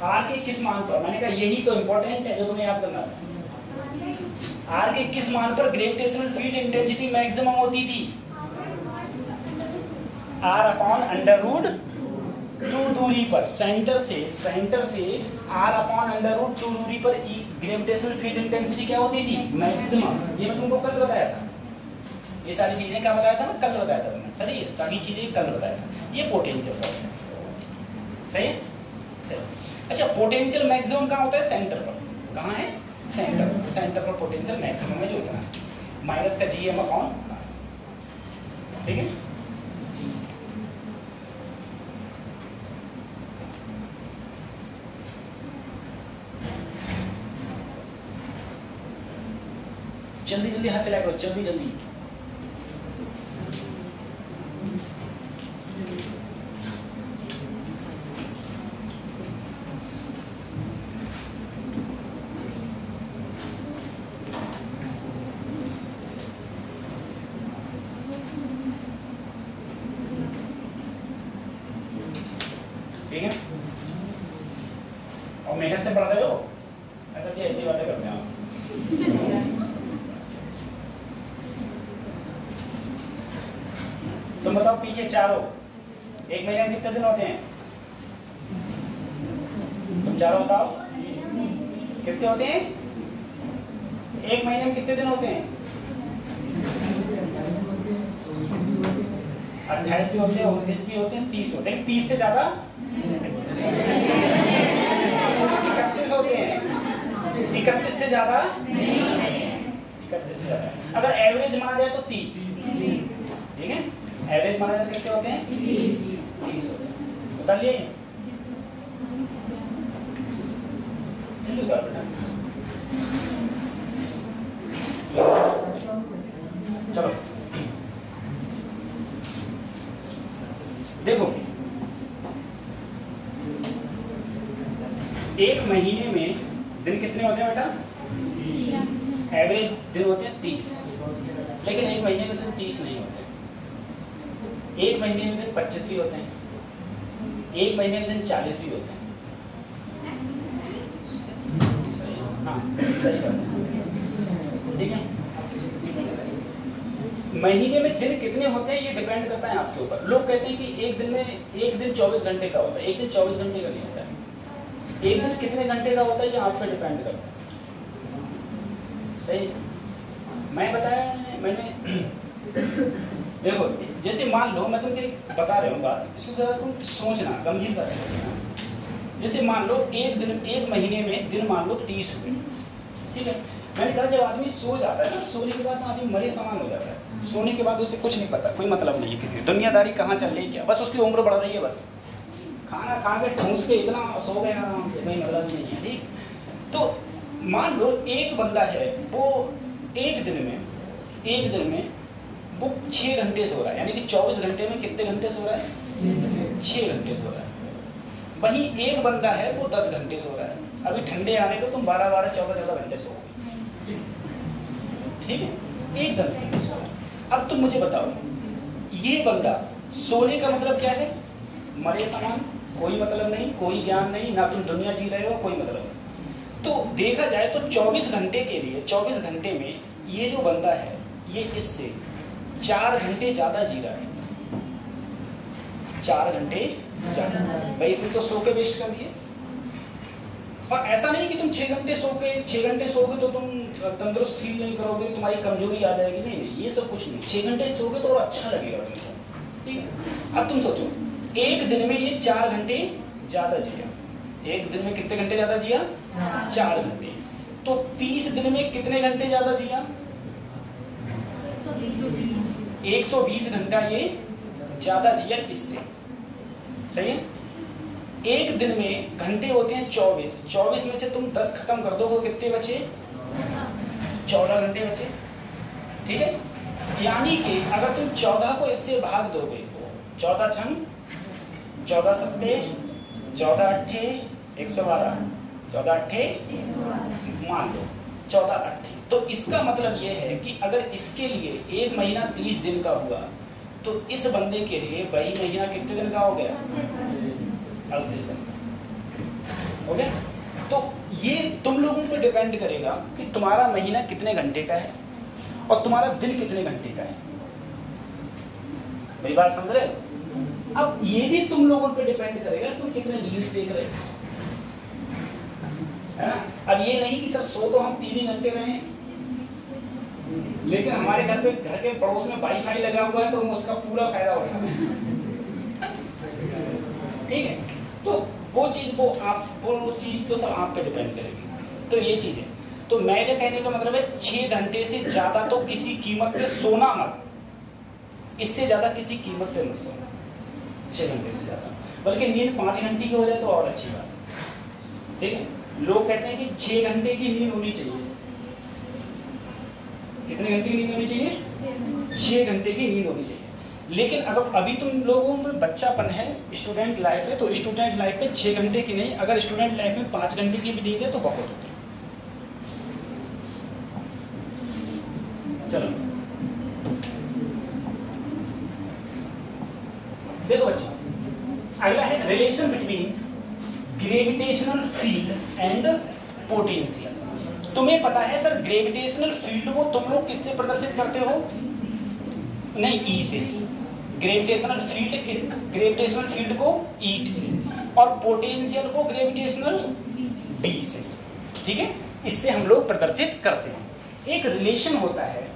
A: r के किस मान पर, मैंने कहा यही तो इंपॉर्टेंट है जो तुम्हें याद करना है। r के किस मान पर ग्रेविटेशनल फील्ड इंटेंसिटी मैक्सिमम होती थी, r/√2 दूरी पर, सेंटर से r/√2 दूरी पर ग्रेविटेशनल फील्ड इंटेंसिटी क्या होती थी, मैक्सिमम। ये मैं तुमको कल बताया था, ये सारी चीजें क्या बताया था, मैं कल बताया था तुमने, सर ये सारी चीजें कल बताया था। ये पोटेंशियल का होता है, सही है, सही। अच्छा, पोटेंशियल मैक्सिमम कहाँ होता है, सेंटर पर, कहाँ है, सेंटर पर पोटेंशियल मैक्सिमम है, जो इतना है, माइनस का gm/r, ठीक है। जल्दी हाथ चला करो, जल्दी। ठीक है, और मेहनत से पढ़ रहे हो, ऐसा कि ऐसी बातें करते हैं आप। तुम बताओ, पीछे चारों, एक महीने में कितने दिन होते हैं, तुम चारों बताओ कितने होते हैं, एक महीने में कितने दिन होते हैं, 28 भी होते हैं, 29 भी होते हैं, 30 होते हैं, 30 से ज्यादा 31 होते हैं, 31 से ज्यादा 31 से ज्यादा। अगर एवरेज माना जाए तो 30, ठीक है, एवरेज माना जाए कितने होते हैं, 30 होते हैं। बता लिए, बेटा चलो देखो, एक महीने में दिन कितने होते हैं बेटा, एवरेज दिन होते हैं 30, लेकिन एक महीने में दिन 30 नहीं होते, एक महीने में दिन 25 भी होते हैं, एक महीने में दिन 40 भी होते हैं। हाँ, सही बात है, ठीक है। महीने में दिन कितने होते हैं ये डिपेंड करता है आपके ऊपर। लोग कहते हैं कि एक दिन 24 घंटे का होता है, एक दिन 24 घंटे का नहीं होता है, एक दिन कितने घंटे का होता है ये आप पे डिपेंड करता है, सही। मैं बताया मैंने देखो, जैसे मान लो मैं तुमको बता रहा हूँ बात, इसको जरा तुम सोचना, गंभीरता से सोचना। जैसे मान लो एक महीने में दिन मान लो 30 हुए, ठीक है। मैंने कहा जब आदमी सो जाता है ना, सोने के बाद आदमी मरे समान हो जाता है। सोने के बाद उसे कुछ नहीं पता, कोई मतलब नहीं है किसी दुनियादारी कहाँ चल रही है क्या, बस उसकी उम्र बढ़ रही है, बस खाना खा के ठूस के इतना सो गया आराम से, कोई मतलब नहीं है। ठीक, तो मान लो एक बंदा है, वो एक दिन में वो 6 घंटे सो रहा है, यानी कि 24 घंटे में कितने घंटे सो रहा है? 6 घंटे सो रहा है। वहीं एक बंदा है वो 10 घंटे सो रहा है। अभी ठंडे आने तो तुम 12-12, 14-14 घंटे सोओगे, ठीक है, एक 10 घंटे सो रहा है। अब तुम मुझे बताओ, ये बंदा सोने का मतलब क्या है? मरे समान, कोई मतलब नहीं, कोई ज्ञान नहीं, ना तुम दुनिया जी रहे हो, कोई मतलब नहीं। तो देखा जाए तो 24 घंटे के लिए, 24 घंटे में ये जो बंदा है ये इससे 4 घंटे ज़्यादा जी रहा है। 4 घंटे ज़्यादा, भाई इसने तो सो के वेस्ट कर दिए। और ऐसा नहीं कि तुम 6 घंटे सोओगे तो तुम तंदुरुस्त फील नहीं करोगे, तुम्हारी कमजोरी आ जाएगी, नहीं, ये सब कुछ नहीं। 6 घंटे सोओगे तो और अच्छा लगेगा तुमको, ठीक है। अब तुम सोचो, एक दिन में ये 4 घंटे ज़्यादा जिया। एक दिन में कितने घंटे ज़्यादा जिया? 4 घंटे। तो 30 दिन में कितने घंटे ज़्यादा जिया? 120 घंटा ये ज़्यादा जिया इससे, सही है। एक दिन में घंटे होते हैं 24 में से तुम 10 खत्म कर दो तो कितने बचे? 14 घंटे बचे, ठीक है। यानी कि अगर तुम 14 को इससे भाग दोगे, 14 छंग 14 सत्ते 14 अट्ठे 112, 14 अट्ठे मान लो 14 अट्ठे। तो इसका मतलब ये है कि अगर इसके लिए एक महीना 30 दिन का हुआ तो इस बंदे के लिए वही महीना कितने दिन का हो गया? 38 दिन का हो गया। तो ये तुम लोगों पे डिपेंड करेगा कि तुम्हारा महीना कितने घंटे का है और तुम्हारा दिन कितने घंटे का है। मेरी बात समझ रहे हो? अब ये भी तुम लोगों पे डिपेंड करेगा तुम कितने रील्स देख रहे हो, है ना। अब ये नहीं कि सर सो तो हम 3 ही घंटे रहे हैं, लेकिन हमारे घर के पड़ोस में वाईफाई लगा हुआ है तो हम उसका पूरा फायदा उठा रहे हैं, ठीक है। तो वो चीज़ तो सब आप पे डिपेंड करेगी। तो ये चीज़ है। तो मेरे कहने का मतलब है 6 घंटे से ज़्यादा तो किसी कीमत पे सोना मत, इससे ज़्यादा किसी कीमत पे मत सोना 6 घंटे से ज़्यादा, बल्कि नींद 5 घंटे की हो जाए तो और अच्छी बात है, ठीक है। लोग कहते हैं कि 6 घंटे की नींद होनी चाहिए। कितने घंटे की नींद होनी चाहिए? 6 घंटे की नींद होनी चाहिए। लेकिन अगर अभी तुम लोगों में बच्चापन है, स्टूडेंट लाइफ है, तो स्टूडेंट लाइफ में 6 घंटे की नहीं, अगर स्टूडेंट लाइफ में 5 घंटे की भी नींद है तो बहुत होती है। चलो देखो बच्चों, अगला है relation between gravitational field and potential. तुम्हें पता है सर ग्रेविटेशनल फील्ड को तुम लोग किससे प्रदर्शित करते हो? नहीं, ई से। ग्रेविटेशनल फील्ड को ई से और पोटेंशियल को ग्रेविटेशनल बी से, ठीक है। इससे हम लोग प्रदर्शित करते हैं। एक रिलेशन होता है,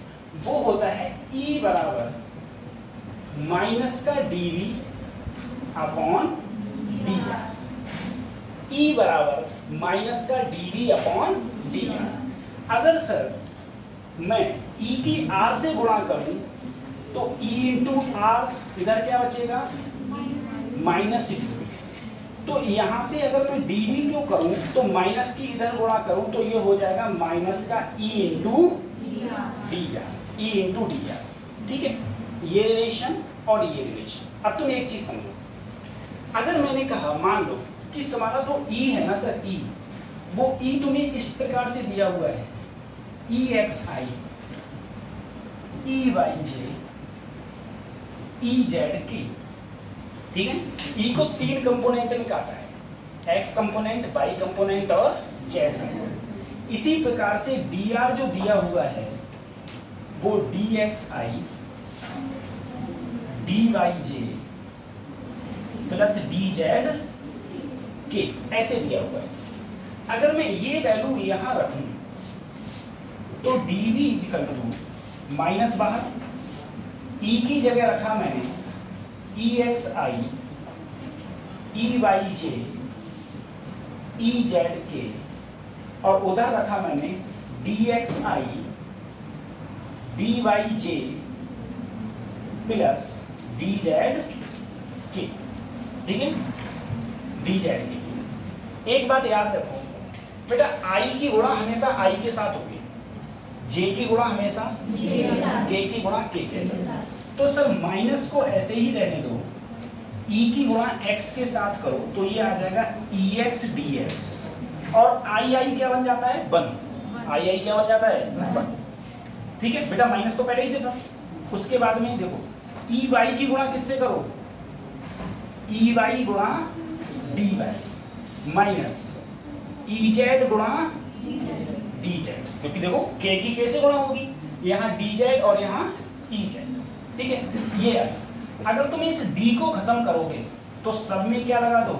A: वो होता है ई बराबर माइनस का dv अपॉन डी, ई बराबर माइनस का dv अपॉन डी। अगर सर मैं ई की r से गुणा करूं तो e इंटू आर, इधर क्या बचेगा? Minus D. तो यहां से अगर मैं dv क्यों करूं तो माइनस की इधर गुणा करूं तो ये हो जाएगा माइनस का e into D, E into D, ठीक है। ये रिलेशन और ये रिलेशन। अब तुम एक चीज समझो, अगर मैंने कहा मान लो कि हमारा जो ई है ना सर, ई, वो ई तुम्हें इस प्रकार से दिया हुआ है, ई एक्स आई, ई वाई जे, ई जेड के, ठीक है। ई को 3 कंपोनेंट में काटा है, एक्स कंपोनेंट, वाई कंपोनेंट और जेड कंपोनेंट। इसी प्रकार से डी आर जो दिया हुआ है वो D X I D Y J plus D Z के ऐसे दिया हुआ है। अगर मैं ये वैल्यू यहां रखूं तो dv इक्वल टू माइनस बाहर, e की जगह रखा मैंने ई एक्स आई ई वाई जे ई जेड के, और उधर रखा मैंने dxi dyj plus dz k, ठीक है, dz k। एक बात याद रखो बेटा, i की गुणा हमेशा i के साथ होगी, j की गुणा हमेशा k की गुणा k के साथ। तो सर माइनस को ऐसे ही रहने दो, e की गुणा x के साथ करो तो ये आ जाएगा ex dx, और i क्या बन जाता है, 1, i क्या बन जाता है 1, ठीक है बेटा। माइनस तो पहले ही से था। उसके बाद में देखो ey की गुणा किससे करो, ey गुणा dy माइनस ez गुणा dz, क्योंकि देखो k की k से गुणा होगी, यहाँ dz और यहाँ ez, ठीक है। ये अगर तुम इस d को खत्म करोगे तो सब में क्या लगा दो,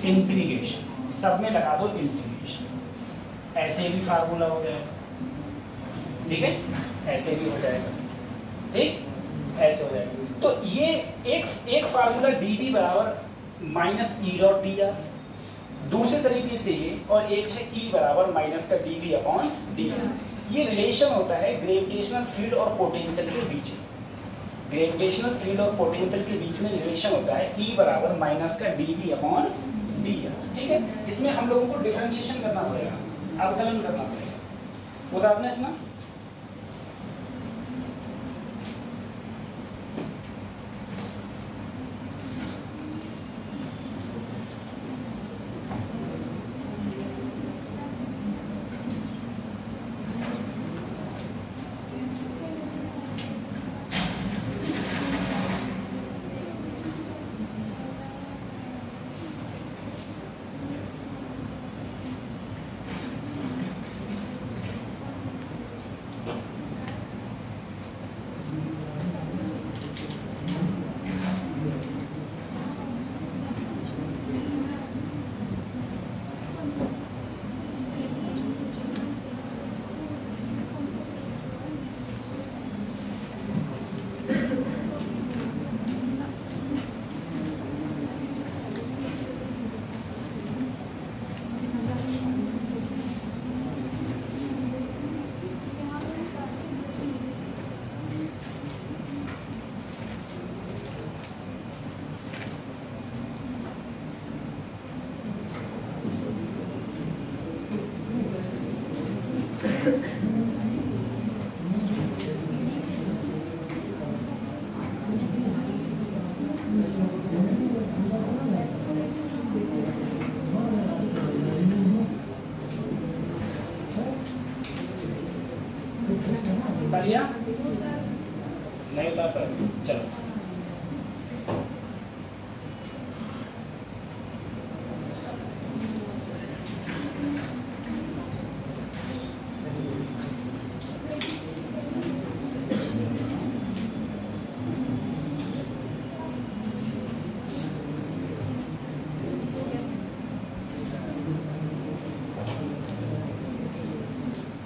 A: इंटीग्रेशन, सब में लगा दो इंटीग्रेशन, ऐसे भी फार्मूला हो जाएगा, ठीक है, ऐसे भी हो जाएगा, ठीक, ऐसे हो जाएगा। तो ये एक फार्मूला dv बराबर minus E dot D R, दूसरे तरीके से ये, और एक है E बराबर माइनस का dv अपॉन डी आर। ये रिलेशन होता है ग्रेविटेशनल फील्ड और पोटेंशियल के बीच में, ग्रेविटेशनल फील्ड और पोटेंशियल के बीच में रिलेशन होता है E बराबर माइनस का dv अपॉन डी आर, ठीक है। इसमें हम लोगों को डिफरेंशिएशन करना पड़ेगा, अवकलन करना पड़ेगा, वो आपने इतना उतार लिया, नहीं उतार पाए, चलो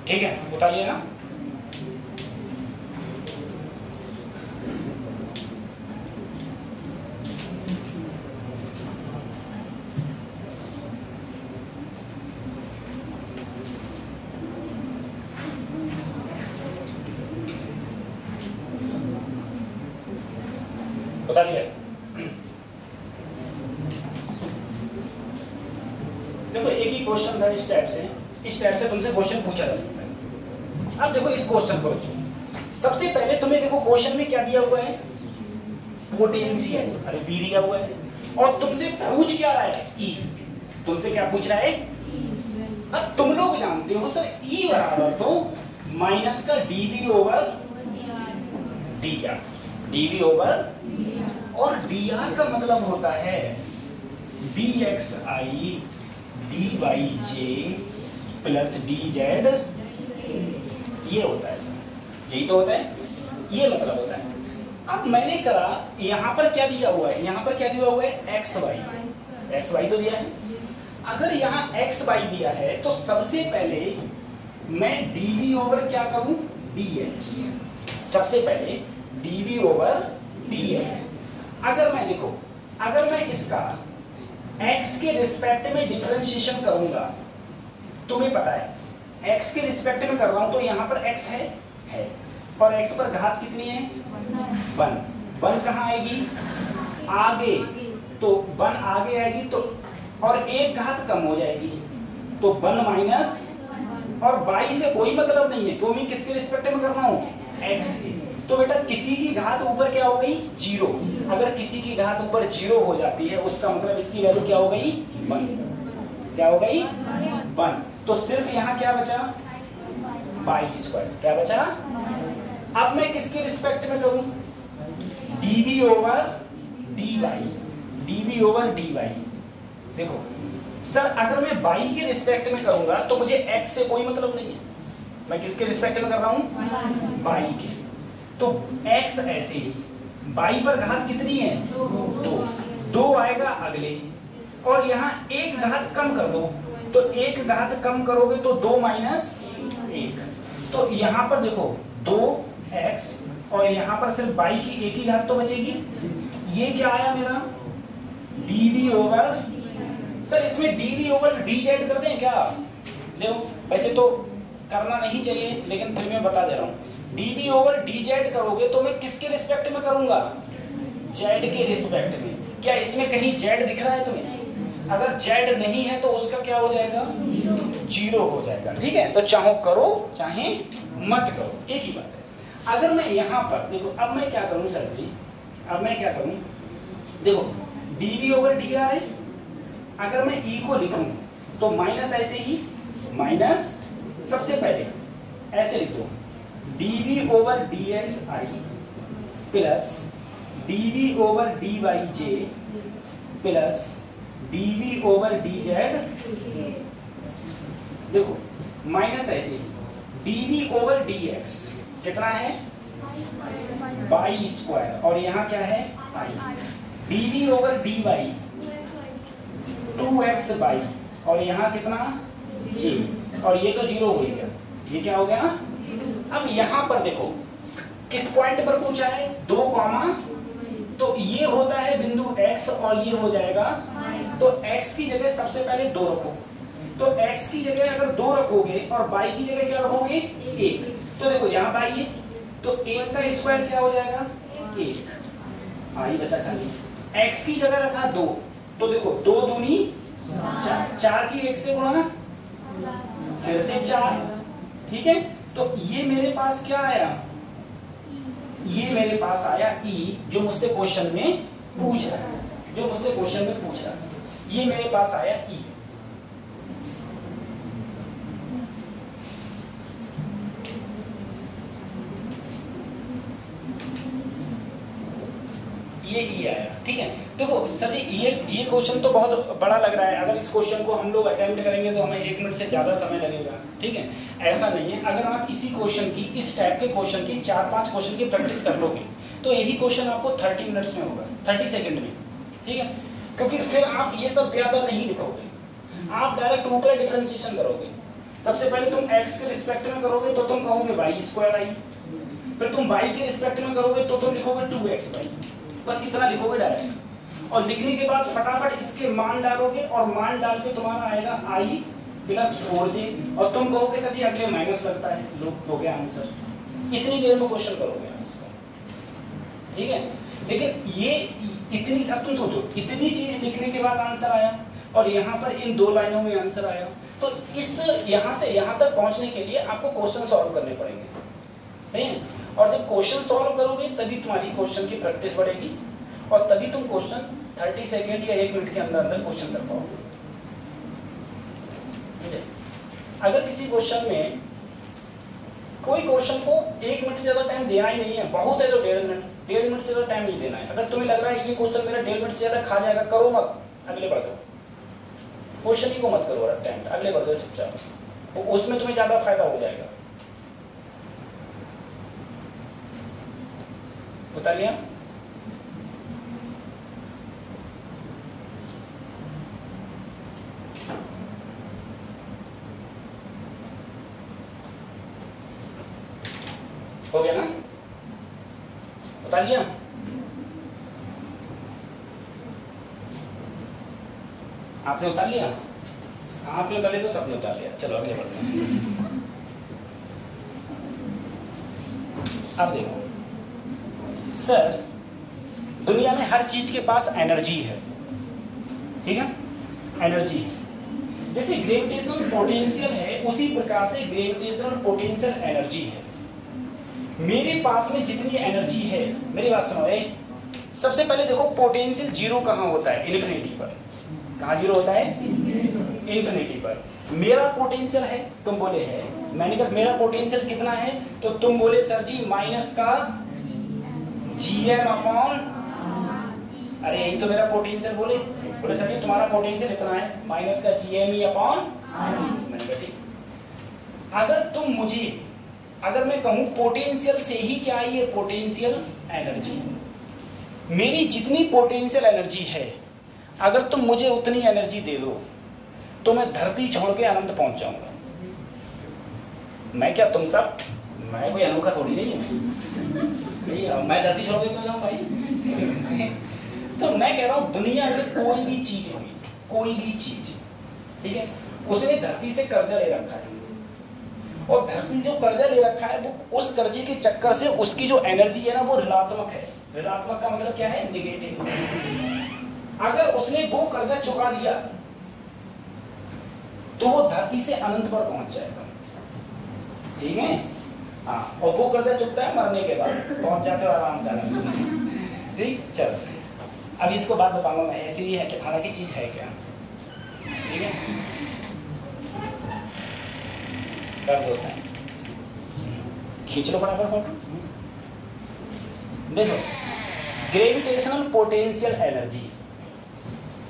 A: ठीक है, उतार लिया ना। बता दिया। देखो एक ही क्वेश्चन था इस टाइप से तुमसे क्वेश्चन पूछा जा सकता है। अब देखो इस क्वेश्चन को सबसे पहले तुम्हें देखो क्वेश्चन में क्या दिया हुआ है, पोटेंशियल, अरे बी दिया हुआ है, और तुमसे पूछ क्या रहा है, ई, तुमसे क्या पूछ रहा है। अब तुम लोग जानते हो सर ई बराबर तो माइनस का DV over D R, DV over, और डी आर का मतलब होता है D X I D Y J plus D Z, ये होता है सर, यही तो होता है, ये मतलब होता है। अब मैंने करा यहाँ पर क्या दिया हुआ है, यहाँ पर क्या दिया हुआ है एक्स वाई तो दिया है। अगर यहाँ एक्स वाई दिया है तो सबसे पहले मैं डीवी ओवर क्या करूं, dx, सबसे पहले dv ओवर dx। अगर मैं देखो, अगर मैं इसका x के रिस्पेक्ट में डिफरेंशिएशन करूंगा, तुम्हें पता है x के रिस्पेक्ट में कर रहा हूं तो यहाँ पर x है और x पर घात कितनी है 1। 1 कहाँ आएगी आगे, तो 1 आगे आएगी तो और एक घात कम हो जाएगी तो 1 माइनस, और 22 से कोई मतलब नहीं है क्यों मैं किसके रिस्पेक्ट में कर रहा हूँ x के। तो बेटा किसी की घात ऊपर क्या हो गई 0, अगर किसी की घात ऊपर 0 हो जाती है उसका मतलब इसकी वैल्यू क्या हो गई 1, क्या हो गई 1। तो सिर्फ यहाँ क्या बचा y², क्या बचा। अब मैं किसके रिस्पेक्ट में करूं dv ओवर dy, देखो सर अगर मैं y के रिस्पेक्ट में करूंगा तो मुझे x से कोई मतलब नहीं है, मैं किसके रिस्पेक्ट में कर रहा हूं y के, तो x ऐसे ही y पर घात कितनी है 2 आएगा अगले, और यहाँ एक घात कम कर दो तो एक घात कम करोगे तो 2 माइनस 1, तो यहाँ पर देखो 2x और यहाँ पर सिर्फ y की एक ही घात तो बचेगी। ये क्या आया मेरा dv ओवर, सर इसमें dv ओवर dz कर दें क्या, देखो वैसे तो करना नहीं चाहिए लेकिन फिर मैं बता दे रहा हूँ। dv ओवर dz करोगे तो मैं किसके रिस्पेक्ट में करूंगा z के रिस्पेक्ट में। क्या इसमें कहीं z दिख रहा है तुम्हें, अगर z नहीं है तो उसका क्या हो जाएगा 0 हो जाएगा, ठीक है। तो चाहो करो चाहे मत करो एक ही बात है। अगर मैं यहाँ पर देखो अब मैं क्या करूं सर जी, अब मैं क्या करूं देखो dv ओवर dr है, अगर मैं e को लिखूं तो माइनस ऐसे ही माइनस, सबसे पहले ऐसे लिख दो dv over dxi plus dv over dyj plus dv over dz, देखो माइनस ऐसे dv ओवर dx कितना है y² और यहाँ क्या है i, dv over dy 2xy और यहाँ कितना j, और ये तो 0 हो गया, ये क्या हो गया। अब यहाँ पर देखो किस पॉइंट पर पूछा है 2, तो ये होता है बिंदु x और ये हो जाएगा, तो x की जगह सबसे पहले 2 रखो, तो x की जगह अगर 2 रखोगे और y की जगह क्या रखोगे 1, तो देखो यहाँ y है तो 1 का स्क्वायर क्या हो जाएगा 1, आई बचा खाली। x की जगह रखा 2 तो देखो 2 दूनी 4, 4 की 1 से गुणा फिर से 4, ठीक है। तो ये मेरे पास क्या आया, ये मेरे पास आया e जो मुझसे क्वेश्चन में पूछ रहा है, जो मुझसे क्वेश्चन में पूछ रहा है, ये मेरे पास आया e। ये e आया, ठीक है। देखो सर ये क्वेश्चन तो बहुत बड़ा लग रहा है, अगर इस क्वेश्चन को हम लोग अटेम्प्ट करेंगे तो हमें 1 मिनट से ज़्यादा समय लगेगा, ठीक है। ऐसा नहीं है, अगर आप इसी क्वेश्चन की इस टाइप के क्वेश्चन की 4-5 क्वेश्चन की प्रैक्टिस कर लोगे तो यही क्वेश्चन आपको 30 मिनट्स में होगा, 30 सेकेंड में, ठीक है। क्योंकि फिर आप ये सब ज़्यादा नहीं लिखोगे, आप डायरेक्ट ऊपर डिफरेंशिएशन करोगे। सबसे पहले तुम x के रिस्पेक्ट में करोगे तो तुम कहोगे y²i, फिर तुम y के रिस्पेक्ट में करोगे तो तुम लिखोगे 2xy, बस इतना लिखोगे डायरेक्ट, और लिखने के बाद फटाफट इसके मान डालोगे और मान डाल के तुम्हारा आएगा i प्लस 4j, और तुम कहोगे सर जी अगले माइनस लगता है, लो हो गया आंसर। इतनी देर में क्वेश्चन करोगे आप इसका, ठीक है। लेकिन ये इतनी, अब तुम सोचो इतनी चीज लिखने के बाद आंसर आया और यहाँ पर इन 2 लाइनों में आंसर आया, तो इस यहाँ से यहाँ तक पहुँचने के लिए आपको क्वेश्चन सॉल्व करने पड़ेंगे, सही है। और जब क्वेश्चन सॉल्व करोगे तभी तुम्हारी क्वेश्चन की प्रैक्टिस बढ़ेगी और तभी तुम क्वेश्चन 30 सेकेंड या 1 मिनट के अंदर अंदर क्वेश्चन कर पाओगे। अगर किसी क्वेश्चन में कोई क्वेश्चन को 1 मिनट से ज्यादा टाइम देना ही नहीं है, बहुत है तो 1.5 मिनट से ज्यादा टाइम नहीं देना है। अगर तुम्हें लग रहा है ये क्वेश्चन मेरा 1.5 मिनट से ज्यादा खा जाएगा, करो मत, अगले बढ़ दो, क्वेश्चन ही को मत करो अटेम्प्ट, अगले बढ़ दो चुपचाप, तो उसमें तुम्हें ज्यादा फायदा हो जाएगा। बता लिया? हो गया ना? बता लिया? आपने उतार लिया? आपने उतार लिया तो सबने उतार लिया। चलो आगे बढ़ते हैं। अब देखो सर, दुनिया में हर चीज के पास एनर्जी है, ठीक है, एनर्जी है। जैसे ग्रेविटेशनल पोटेंशियल है उसी प्रकार से ग्रेविटेशनल पोटेंशियल एनर्जी है। मेरे पास में जितनी एनर्जी है, मेरी बात सुनो, सबसे पहले देखो पोटेंशियल जीरो कहाँ होता है? इन्फिनिटी पर। कहाँ जीरो होता है? इन्फिनिटी पर। मेरा पोटेंशियल है, तुम बोले है, मैंने कहा मेरा पोटेंशियल कितना है, तो तुम बोले सर जी माइनस का GM अपॉन, अरे यही तो मेरा पोटेंशियल बोले सर जी तुम्हारा पोटेंशियल इतना है, माइनस का GME अपॉन। मैंने कहा ठीक। अगर तुम मुझे, अगर मैं कहूं पोटेंशियल से ही क्या आई है? Potential energy. मेरी जितनी पोटेंशियल एनर्जी है, अगर तुम मुझे उतनी एनर्जी दे दो तो मैं धरती छोड़ के अनंत पहुंच जाऊंगा। मैं क्या तुम सब, मैं कोई अनोखा थोड़ी नहीं हूँ, मैं धरती छोड़ के क्यों जाऊँ भाई? तो मैं कह रहा हूँ दुनिया में कोई भी चीज होगी, कोई भी चीज, ठीक है, उसने धरती से कर्जा ले रखा है, और धरती जो कर्जा ले रखा है वो उस कर्जे के चक्कर से उसकी जो एनर्जी है ना वो ऋणात्मक है। ऋणात्मक का मतलब क्या है? निगेटिव। अगर उसने वो कर्जा चुका दिया तो वो धरती से अनंत पर पहुंच जाएगा, ठीक है। हाँ, और वो कर्जा चुकता है मरने के बाद, पहुंच जाते हो आराम से अनंत। ठीक, चलो अब इसको बात बताऊंगा मैं, ऐसी ही है कि हालांकि चीज है क्या, ठीक है। कर दो साइन, खींच लो बराबर फोटो। देखो gravitational potential energy,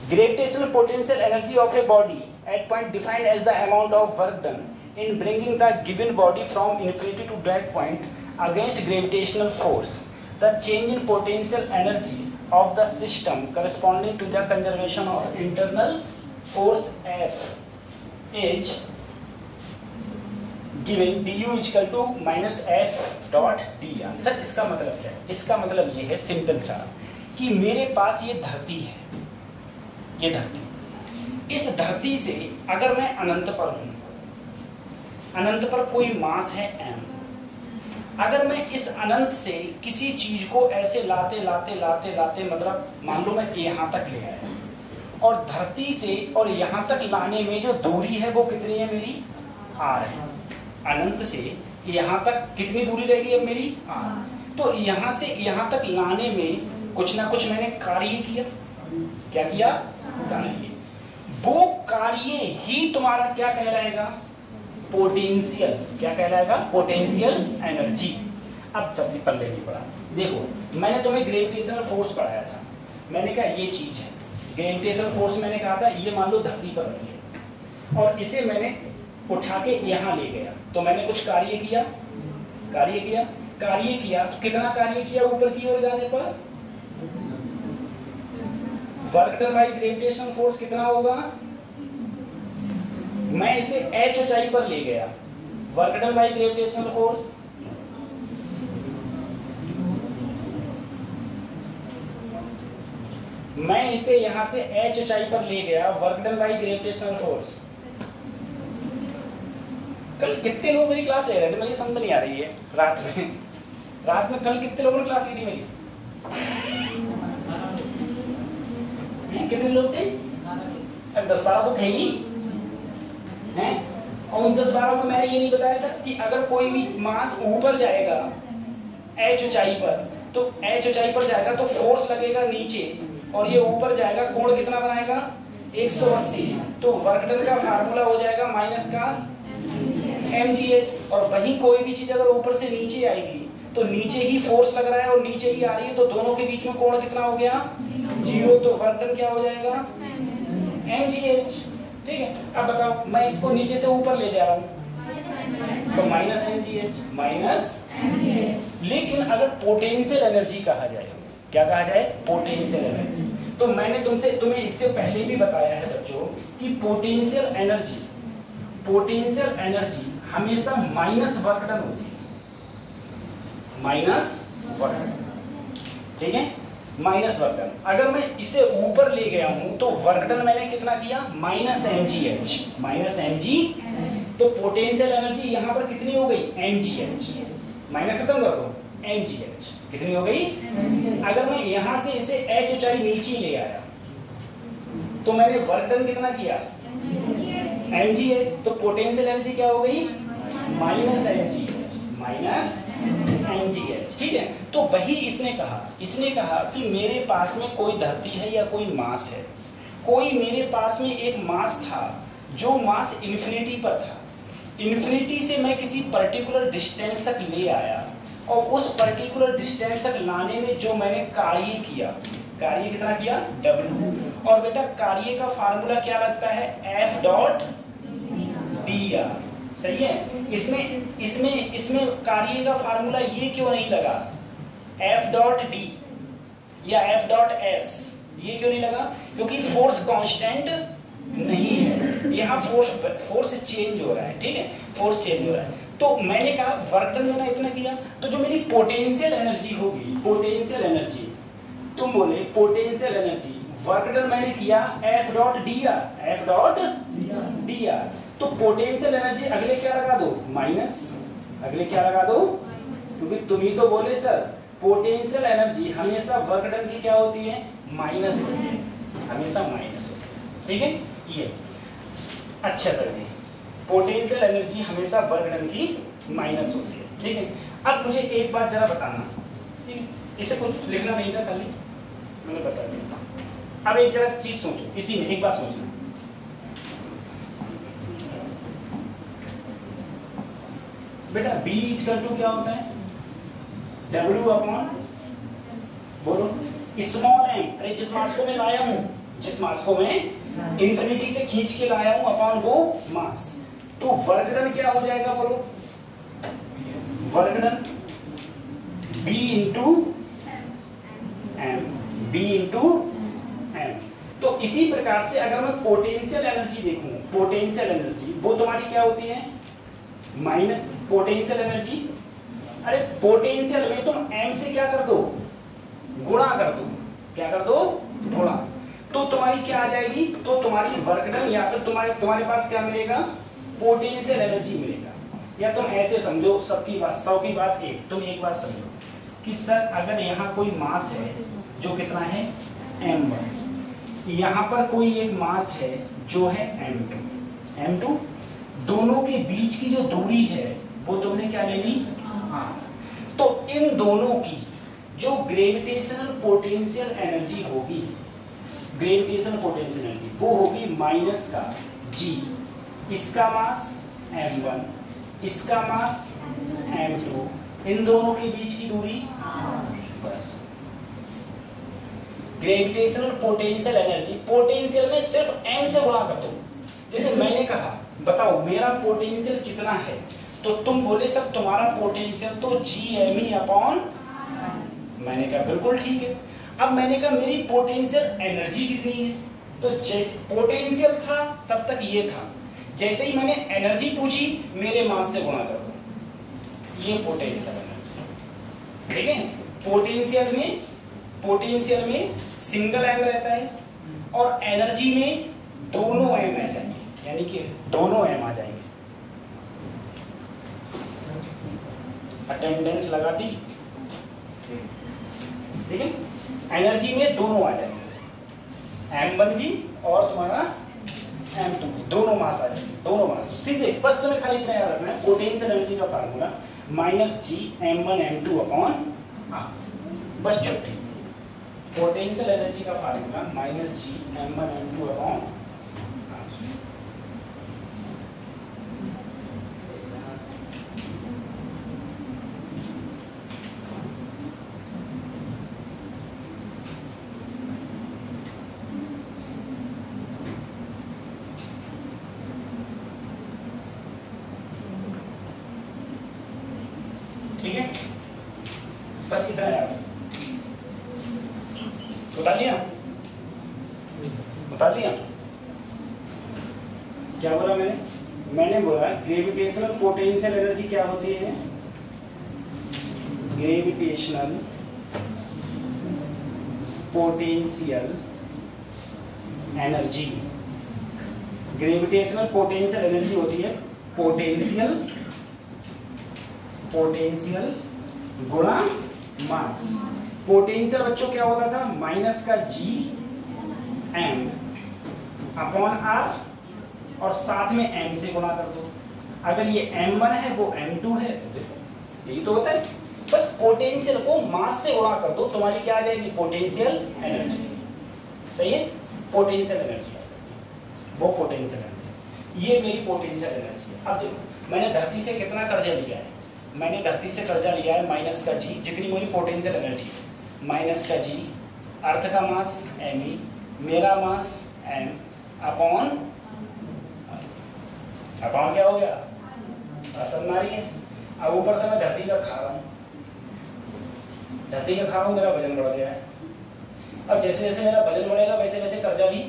A: gravitational potential energy of a body at point defined as the amount of work done in bringing the given body from infinity to that point against gravitational force. The change in potential energy of the system corresponding to the conservation of internal force F is given du equal to minus F dot dr। Sir इसका मतलब क्या है? इसका मतलब ये है simple सा कि मेरे पास ये धरती है, ये धरती, इस धरती से अगर मैं अनंत पर हूं, अनंत पर कोई मास है m, अगर मैं इस अनंत से किसी चीज को ऐसे लाते लाते लाते लाते, मतलब मान लो मैं यहां तक ले आया, और धरती से और यहां तक लाने में जो दूरी है वो कितनी है मेरी? r है। अनंत से यहां तक कितनी दूरी रहेगी अब मेरी? r। तो यहां से यहां तक लाने में कुछ ना कुछ मैंने कार्य किया। क्या किया? कार्य। वो कार्य ही तुम्हारा क्या कहलाएगा? पोटेंशियल। क्या कहलाएगा? Potential energy. अब जल्दी पल्ले नहीं पड़ा। देखो मैंने तुम्हें ग्रेविटेशनल फोर्स पढ़ाया था, मैंने कहा ये चीज है ग्रेविटेशनल फोर्स। मैंने कहा था ये मान लो धरती पर रखी है और इसे मैंने उठा के यहाँ ले गया, तो मैंने कुछ कार्य किया, कार्य किया, कार्य किया। तो कितना कार्य किया ऊपर की ओर जाने पर? Work done by gravitational force कितना होगा? मैं इसे h ऊंचाई पर ले गया, work done by gravitational force मैं इसे यहां से h ऊंचाई पर ले गया, work done by gravitational force. कल कितने लोग मेरी क्लास ले रहे थे? मुझे समझ नहीं आ रही है। रात में कल कितने लोगों ने क्लास ली थी मेरी? कितने लोग थे? 10-12 तो थे ही हैं। और उन 10-12 को मैंने ये नहीं बताया था कि अगर कोई भी मास ऊपर जाएगा h ऊंचाई पर, तो h ऊंचाई पर जाएगा तो फोर्स लगेगा नीचे, और ये ऊपर जाएगा, कोण कितना बनाएगा? 180। तो वर्क डन का फार्मूला हो जाएगा माइनस का mgh। और वही कोई भी चीज अगर ऊपर से नीचे आएगी तो नीचे ही फोर्स लग रहा है और नीचे ही आ रही है, तो दोनों के बीच में कोण कितना हो गया? 0। तो वर्क डन क्या हो जाएगा? mgh। ठीक है। अब बताओ मैं इसको नीचे से ऊपर ले जा रहा हूँ तो माइनस mgh, माइनस। लेकिन अगर पोटेंशियल एनर्जी कहा जाए, क्या कहा जाए? Potential energy. तो मैंने तुम्हें इससे पहले भी बताया है बच्चों कि पोटेंशियल एनर्जी हमेशा माइनस वर्क डन होती है, माइनस वर्क डन, ठीक है, माइनस वर्क डन। अगर मैं इसे ऊपर ले गया हूं तो वर्क डन मैंने कितना किया? Minus mgh, minus mg। तो पोटेंशियल एनर्जी यहां पर कितनी हो गई? mgh। माइनस खत्म कर दो, mgh। कितनी हो गई? अगर मैं यहां से इसे h ऊंचाई नीचे ले आया तो मैंने वर्क डन कितना किया? mgh। तो पोटेंशियल एनर्जी क्या हो गई? Minus mgh। ठीक है, तो वही इसने कहा कि मेरे पास में कोई धरती है या कोई मास है, कोई मेरे पास में एक मास था जो मास इन्फिनिटी पर था, इन्फिनिटी से मैं किसी पर्टिकुलर डिस्टेंस तक ले आया और उस पर्टिकुलर डिस्टेंस तक लाने में जो मैंने कार्य किया, कार्य कितना किया? W। और बेटा कार्य का फार्मूला क्या लगता है? F dot dr। सही है। इसमें कार्य का फार्मूला ये क्यों नहीं लगा? F डॉट d या F डॉट s, ये क्यों नहीं लगा? क्योंकि फोर्स कांस्टेंट नहीं है, यहाँ फोर्स चेंज हो रहा है। ठीक है, फोर्स चेंज हो रहा है। तो मैंने कहा वर्क डन मैंने इतना किया, तो जो मेरी पोटेंशियल एनर्जी होगी, पोटेंशियल एनर्जी, तुम बोले पोटेंशियल एनर्जी, वर्क डन मैंने किया F dot dr, F dot dr। तो पोटेंशियल एनर्जी अगले क्या लगा दो? माइनस। अगले क्या लगा दो? क्योंकि तुम ही तो बोले सर पोटेंशियल एनर्जी हमेशा वर्क डन की क्या होती है? माइनस, हमेशा माइनस होती है। ठीक है, ये अच्छा सर जी, पोटेंशियल एनर्जी हमेशा वर्क डन की माइनस होती है। ठीक है, अब मुझे एक बात जरा बताना, ठीक है, इसे कुछ लिखना नहीं था खाली मैंने बता दिया। अब एक जरा चीज सोचो, इसी में एक बात सोचना, बेटा B इक्वल टू क्या होता है? W अपॉन, बोलो, स्मॉल m। अरे जिस मास को मैं लाया हूं, जिस मास को मैं इंफिनिटी से खींच के लाया हूं अपॉन वो मास, तो वर्क डन क्या हो जाएगा? बोलो, work done B into m, B into m। तो इसी प्रकार से अगर मैं पोटेंशियल एनर्जी देखूं, पोटेंशियल एनर्जी वो तुम्हारी क्या होती है? Minus potential energy. अरे पोटेंशियल में तुम m से क्या कर दो? गुणा कर दो। क्या कर दो? गुणा। तो तुम्हारी क्या आ जाएगी? तो तुम्हारी वर्क डन या फिर तुम्हारे पास क्या मिलेगा? पोटेंशियल एनर्जी मिलेगा। या तुम ऐसे समझो, सबकी बात 100 की बात एक, तुम एक बात समझो कि सर अगर यहाँ कोई मास है जो कितना है? m1, यहाँ पर कोई एक मास है जो है m2, दोनों के बीच की जो दूरी है वो तुमने क्या ले ली? हाँ। तो इन दोनों की जो ग्रेविटेशनल पोटेंशियल एनर्जी होगी, ग्रेविटेशनल पोटेंशियल एनर्जी वो होगी माइनस का g, इसका मास m1, इसका मास m2, इन दोनों के बीच की दूरी बस। ग्रेविटेशनल पोटेंशियल एनर्जी, पोटेंशियल में सिर्फ m से गुणा कर दो। जैसे मैंने कहा बताओ मेरा पोटेंशियल कितना है, तो तुम बोले सर तुम्हारा पोटेंशियल तो Gme अपॉन, मैंने कहा बिल्कुल ठीक है। अब मैंने कहा मेरी पोटेंशियल एनर्जी कितनी है, तो जैसे पोटेंशियल था तब तक ये था, जैसे ही मैंने एनर्जी पूछी मेरे मास से गुणा कर दो, ये पोटेंशियल एनर्जी। ठीक है, पोटेंशियल में सिंगल एम रहता है और एनर्जी में दोनों एम आ जाएंगे, यानी कि दोनों एम आ जाएंगे। अटेंडेंस लगा दी, ठीक है, एनर्जी में दोनों आ जाएंगे, m1 भी और तुम्हारा m2 भी, दोनों मास आ जाएंगे, दोनों मास। तो सीधे बस तुम्हें खाली इतना याद रखना है, पोटेंशियल एनर्जी का formula minus g m1 m2 upon r, बस छुट्टी। पोटेंशियल एनर्जी का formula minus g m1 m2 upon r। ठीक है, बस इतना याद है। बता लिया क्या बोला मैंने बोला ग्रेविटेशनल पोटेंशियल एनर्जी क्या होती है? Gravitational potential energy, gravitational potential energy होती है पोटेंशियल गुणा मास। पोटेंशियल बच्चों क्या होता था, माइनस का जी एम अपॉन आर और साथ में एम से गुणा कर दो। अगर ये m1 है वो m2 है, यही तो होता है। बस पोटेंशियल को मास से गुणा कर दो, तुम्हारी क्या आ जाएगी, पोटेंशियल एनर्जी। सही है, पोटेंशियल एनर्जी, वो पोटेंशियल एनर्जी, ये मेरी पोटेंशियल एनर्जी है। अब देखो मैंने धरती से कितना कर्जा लिया है, मैंने धरती से कर्जा लिया है माइनस का जी, जितनी मेरी पोटेंशियल एनर्जी है, माइनस का जी, अर्थ का मास एम, मेरा मास एम अपॉन क्या हो गया, असर नारी है। अब ऊपर से मैं धरती का खा रहा हूँ, धरती का खा रहा हूँ, मेरा वजन बढ़ गया है। अब जैसे जैसे मेरा वजन बढ़ेगा वैसे वैसे कर्जा भी,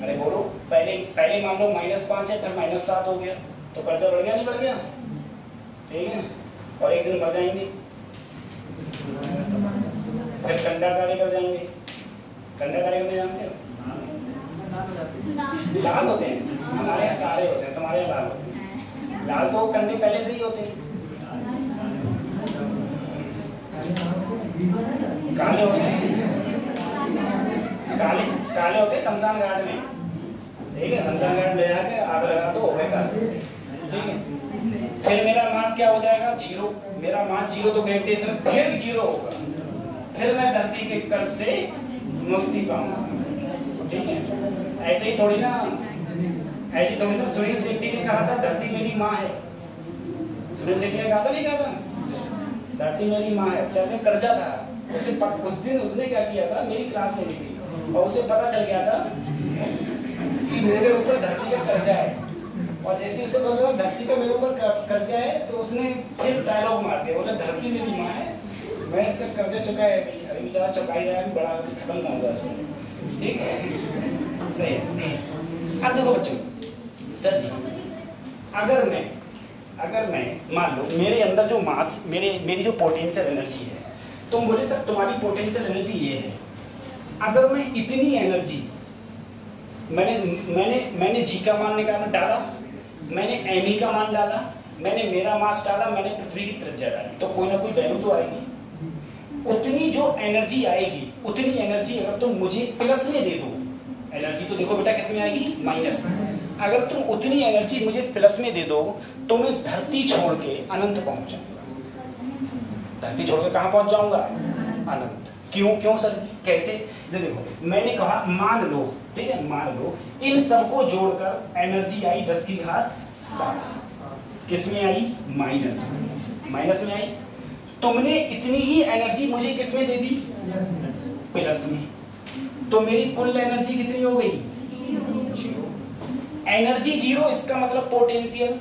A: अरे बोलो, पहले मान लो -5 है, फिर -7 हो गया, तो कर्जा बढ़ गया नहीं बढ़ गया, ठीक है। और एक दिन मर जाएंगे, फिर कंडाकारी कर जाएंगे। कंडाकारी करने जानते हो, लाल होते हैं, हमारे यहाँ काले होते हैं, तुम्हारे यहाँ लाल होते हैं। लाल तो कंडे पहले से ही होते हैं, काले होते हैं, काले होते हैं शमशान घाट में, ठीक है। शमशान घाट ले जाके आग लगा दो, हो गए, ठीक है। फिर मेरा मास क्या हो जाएगा, 0। मेरा मास 0 तो ग्रेविटेशन फिर 0 होगा, फिर मैं धरती के कर्ज से मुक्ति पाऊंगा, ठीक है। ऐसे ही थोड़ी ना सुनील शेट्टी ने कहा था धरती मेरी माँ है। सुनील शेट्टी ने कहा था, नहीं कहा था, धरती मेरी माँ है। चल में कर्जा था, उस दिन उसने क्या किया था, मेरी क्लास में थी और उसे पता चल गया था कि मेरे ऊपर धरती का कर्जा है। और जैसे उसे बोला धरती का मेरे ऊपर कर्जा है, तो उसने फिर डायलॉग मार दिया, बोला धरती मेरी माँ है, मैं इसका कर्जा चुकाया, अभी बेचारा चुकाई रहा है, बड़ा खत्म ना होगा इसमें, ठीक है, सही है। अब देखो बच्चों, सर जी अगर मैं मान लो मेरे अंदर जो मास, मेरी जो पोटेंशियल एनर्जी है, तुम बोले सर तुम्हारी पोटेंशियल एनर्जी ये है। अगर मैं इतनी एनर्जी, मैंने जी का मान निकालना डाला, मैंने एम का मान डाला, मैंने मेरा मास डाला, मैंने पृथ्वी की त्रिज्या डाली, तो कोई ना कोई वैल्यू तो आएगी। उतनी जो एनर्जी आएगी, उतनी एनर्जी अगर तुम मुझे प्लस में दे दो, एनर्जी तो देखो बेटा किस में आएगी, माइनस में। अगर तुम उतनी एनर्जी मुझे प्लस में दे दो, तो मैं धरती छोड़ के अनंत पहुंच जाऊंगा। धरती छोड़ के कहां पहुंच जाऊंगा, अनंत। क्यों सर जी, कैसे, देखो मैंने कहा मान लो, ठीक है, मान लो इन सबको जोड़कर एनर्जी आई 10⁻⁷। किस में आई, माइनस में आई। तुमने इतनी ही एनर्जी मुझे किस में दे दी, प्लस में, तो मेरी कुल एनर्जी कितनी हो गई, 0। एनर्जी 0, इसका मतलब पोटेंशियल,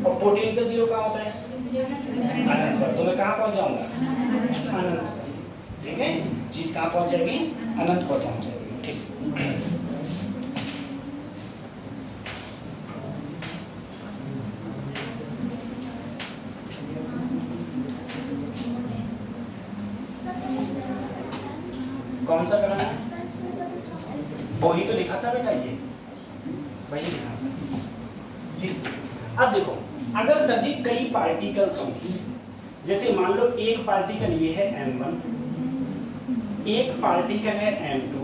A: और पोटेंशियल 0 कहाँ होता है, अनंत पर। तो मैं कहाँ पहुंच जाऊंगा, अनंत पर, ठीक है। चीज कहाँ पहुंच जाएगी, अनंत पर पहुंच जाएगी, ठीक। कौन सा करना है, वही तो लिखा था बेटा, ये वही लिखा था, ठीक। अब देखो अगर सर जी कई पार्टिकल्स हों, जैसे मान लो एक पार्टिकल ये है m1, एक पार्टिकल है m2,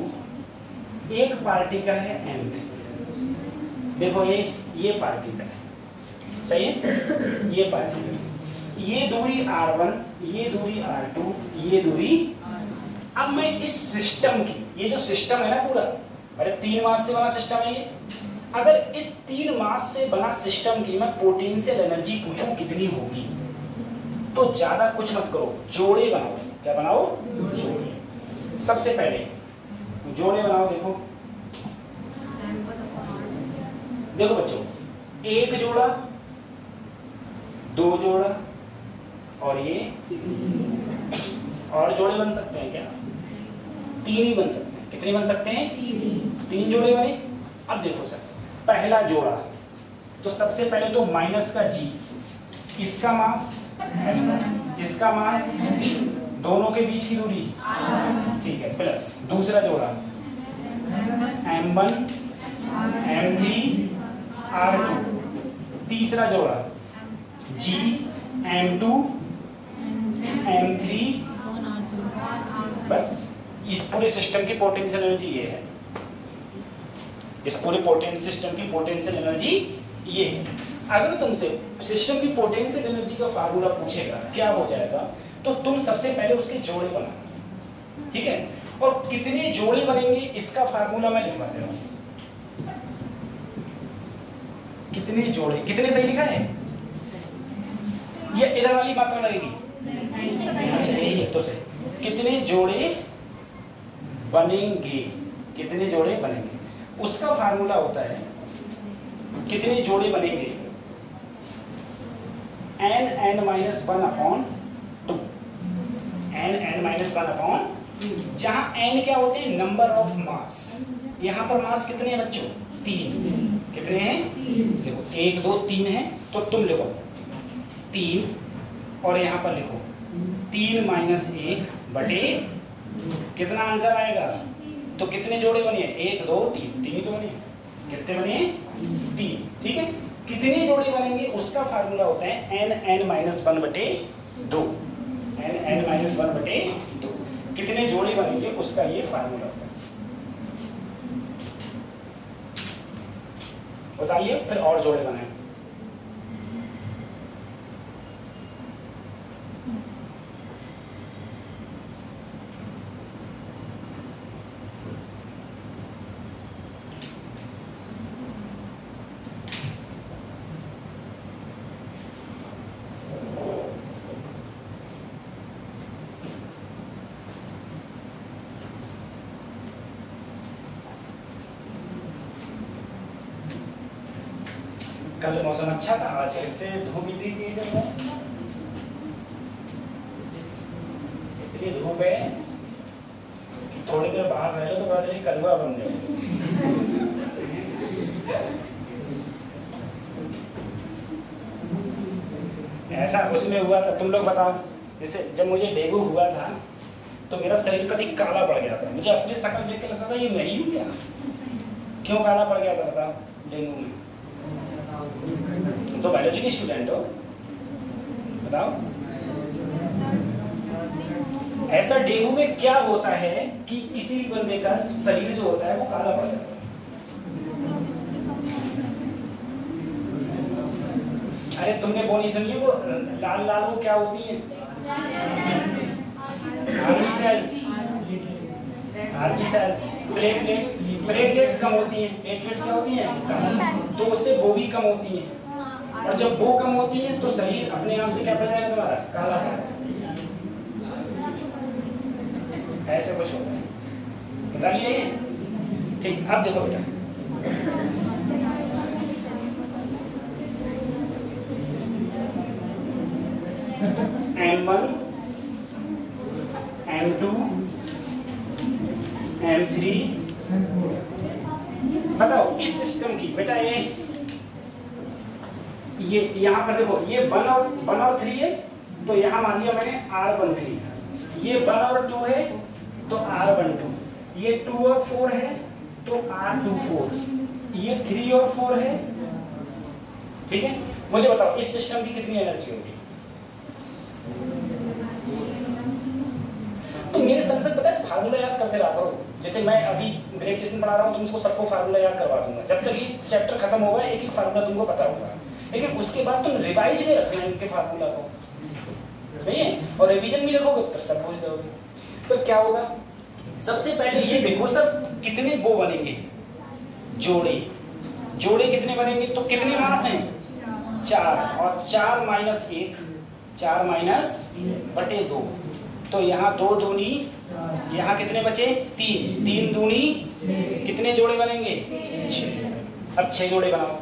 A: एक पार्टिकल है m3। देखो ये पार्टिकल है, सही है, ये पार्टिकल, ये दूरी r1, ये दूरी r2, ये दूरी। अब मैं इस सिस्टम की, ये जो सिस्टम है ना पूरा, अरे 3 मास से बना सिस्टम है ये, अगर इस 3 मास से बना सिस्टम की मैं पोटेंशियल एनर्जी पूछूं कितनी होगी, तो ज्यादा कुछ मत करो, जोड़े बनाओ। क्या बनाओ, जोड़े। सबसे पहले जोड़े बनाओ। देखो बच्चों, 1 जोड़ा, 2 जोड़ा, और ये और जोड़े बन सकते हैं क्या, 3 ही बन सकते हैं। कितने बन सकते हैं, 3 जोड़े बने। अब देखो सर, पहला जोड़ा, तो सबसे पहले तो माइनस का जी, इसका मास, इसका मास, दोनों के बीच की दूरी, ठीक है, प्लस दूसरा जोड़ा m1 m3 r2, तीसरा जोड़ा g m2 इस पूरे सिस्टम की पोटेंशियल एनर्जी ये है, इस पूरे पोटेंशियल सिस्टम की पोटेंशियल एनर्जी ये है। अगर तुमसे सिस्टम की पोटेंशियल एनर्जी का फार्मूला पूछेगा क्या हो जाएगा, तो तुम सबसे पहले उसके जोड़े बनाओ, ठीक है। और कितने जोड़े बनेंगे इसका फार्मूला मैं लिखवा दे रहा हूं। कितने जोड़े, कितने सही लिखा है? ये इधर वाली मात्रा लगेगी, अच्छा यही है तो सही। कितने जोड़े बनेंगे, कितने जोड़े बनेंगे, उसका फार्मूला होता है कितने जोड़े बनेंगे n(-1/2), n(-1/2), जहां n क्या होते हैं? Number of mass. यहां पर मास कितने हैं बच्चों? 3। कितने हैं? देखो 1 2 3 है, तो तुम लिखो 3 और यहां पर लिखो 3 - 1 बटे कितना आंसर आएगा? तो कितने जोड़े बने? 1 2 3, 3 ही तो बने। कितने बने? 3, ठीक है। कितने जोड़े बनेंगे उसका फार्मूला होता है n(-1/2), n(-1/2). कितने जोड़े बनेंगे उसका ये फार्मूला होता है। बताइए फिर और जोड़े बनाए। कल मौसम अच्छा था, आज फिर से धूप इतनी तेज है, इतनी धूप है कि थोड़ी देर बाहर रह लो तो पता चले कलवा बन जाए। ऐसा उसमें हुआ था, तुम लोग बताओ। जैसे जब मुझे डेंगू हुआ था तो मेरा शरीर कभी काला पड़ गया था, मुझे अपनी शक्ल देख के लगता था ये मैं ही हूँ क्या? क्यों काला पड़ गया था बताओ डेंगू में? तुम तो बायोलॉजी के स्टूडेंट हो, बताओ। ऐसा डेंगू में क्या होता है कि किसी भी बंदे का शरीर जो होता है वो काला पड़ जाता है? अरे तुमने वो नहीं सुनी है, वो लाल लाल वो क्या होती है? आर्मी सेल्स, आर्मी सेल्स। प्लेटलेट्स, प्लेटलेट्स कम होती हैं। प्लेटलेट्स क्या होती हैं? तो उससे वो भी कम होती हैं, और जब वो कम होती है तो शरीर अपने आप से क्या पड़ जाएगा तुम्हारा? काला पड़ जाएगा। ऐसे कुछ होता है, बता लिया ये? ठीक, अब देखो बेटा, M1 M2 M3, बताओ इस सिस्टम की बेटा ये यहाँ पर देखो, ये 1 और 3 है, तो यहाँ मान लिया मैंने R13। ये 1 और 2 है तो R12, ये 2 और 4 है तो R24, ये 3 और 4 है, ठीक है। मुझे बताओ इस सिस्टम की कितनी एनर्जी होगी? तो मेरे संग पता है फार्मूला याद करते रहा करो। जैसे मैं अभी ग्रेविटेशन पढ़ा रहा हूँ, तुम इसको सबको फार्मूला याद करवा दूंगा। जब तक ये चैप्टर खत्म होगा एक एक फार्मूला तुमको पता होगा, लेकिन उसके बाद तुम रिवाइज में रखना है इनके फार्मूला को, सही है। और रिवीजन भी रखोगे तो सब भूल जाओगे। सर क्या होगा? सबसे पहले ये देखो सर कितने वो बनेंगे जोड़े, जोड़े कितने बनेंगे? तो कितने मास हैं? 4, और 4 - 1, 4 - बटे 2, तो यहाँ 2 दूनी, यहाँ कितने बचे? 3, 3 दूनी कितने जोड़े बनेंगे? 6। अब 6 जोड़े बनाओ,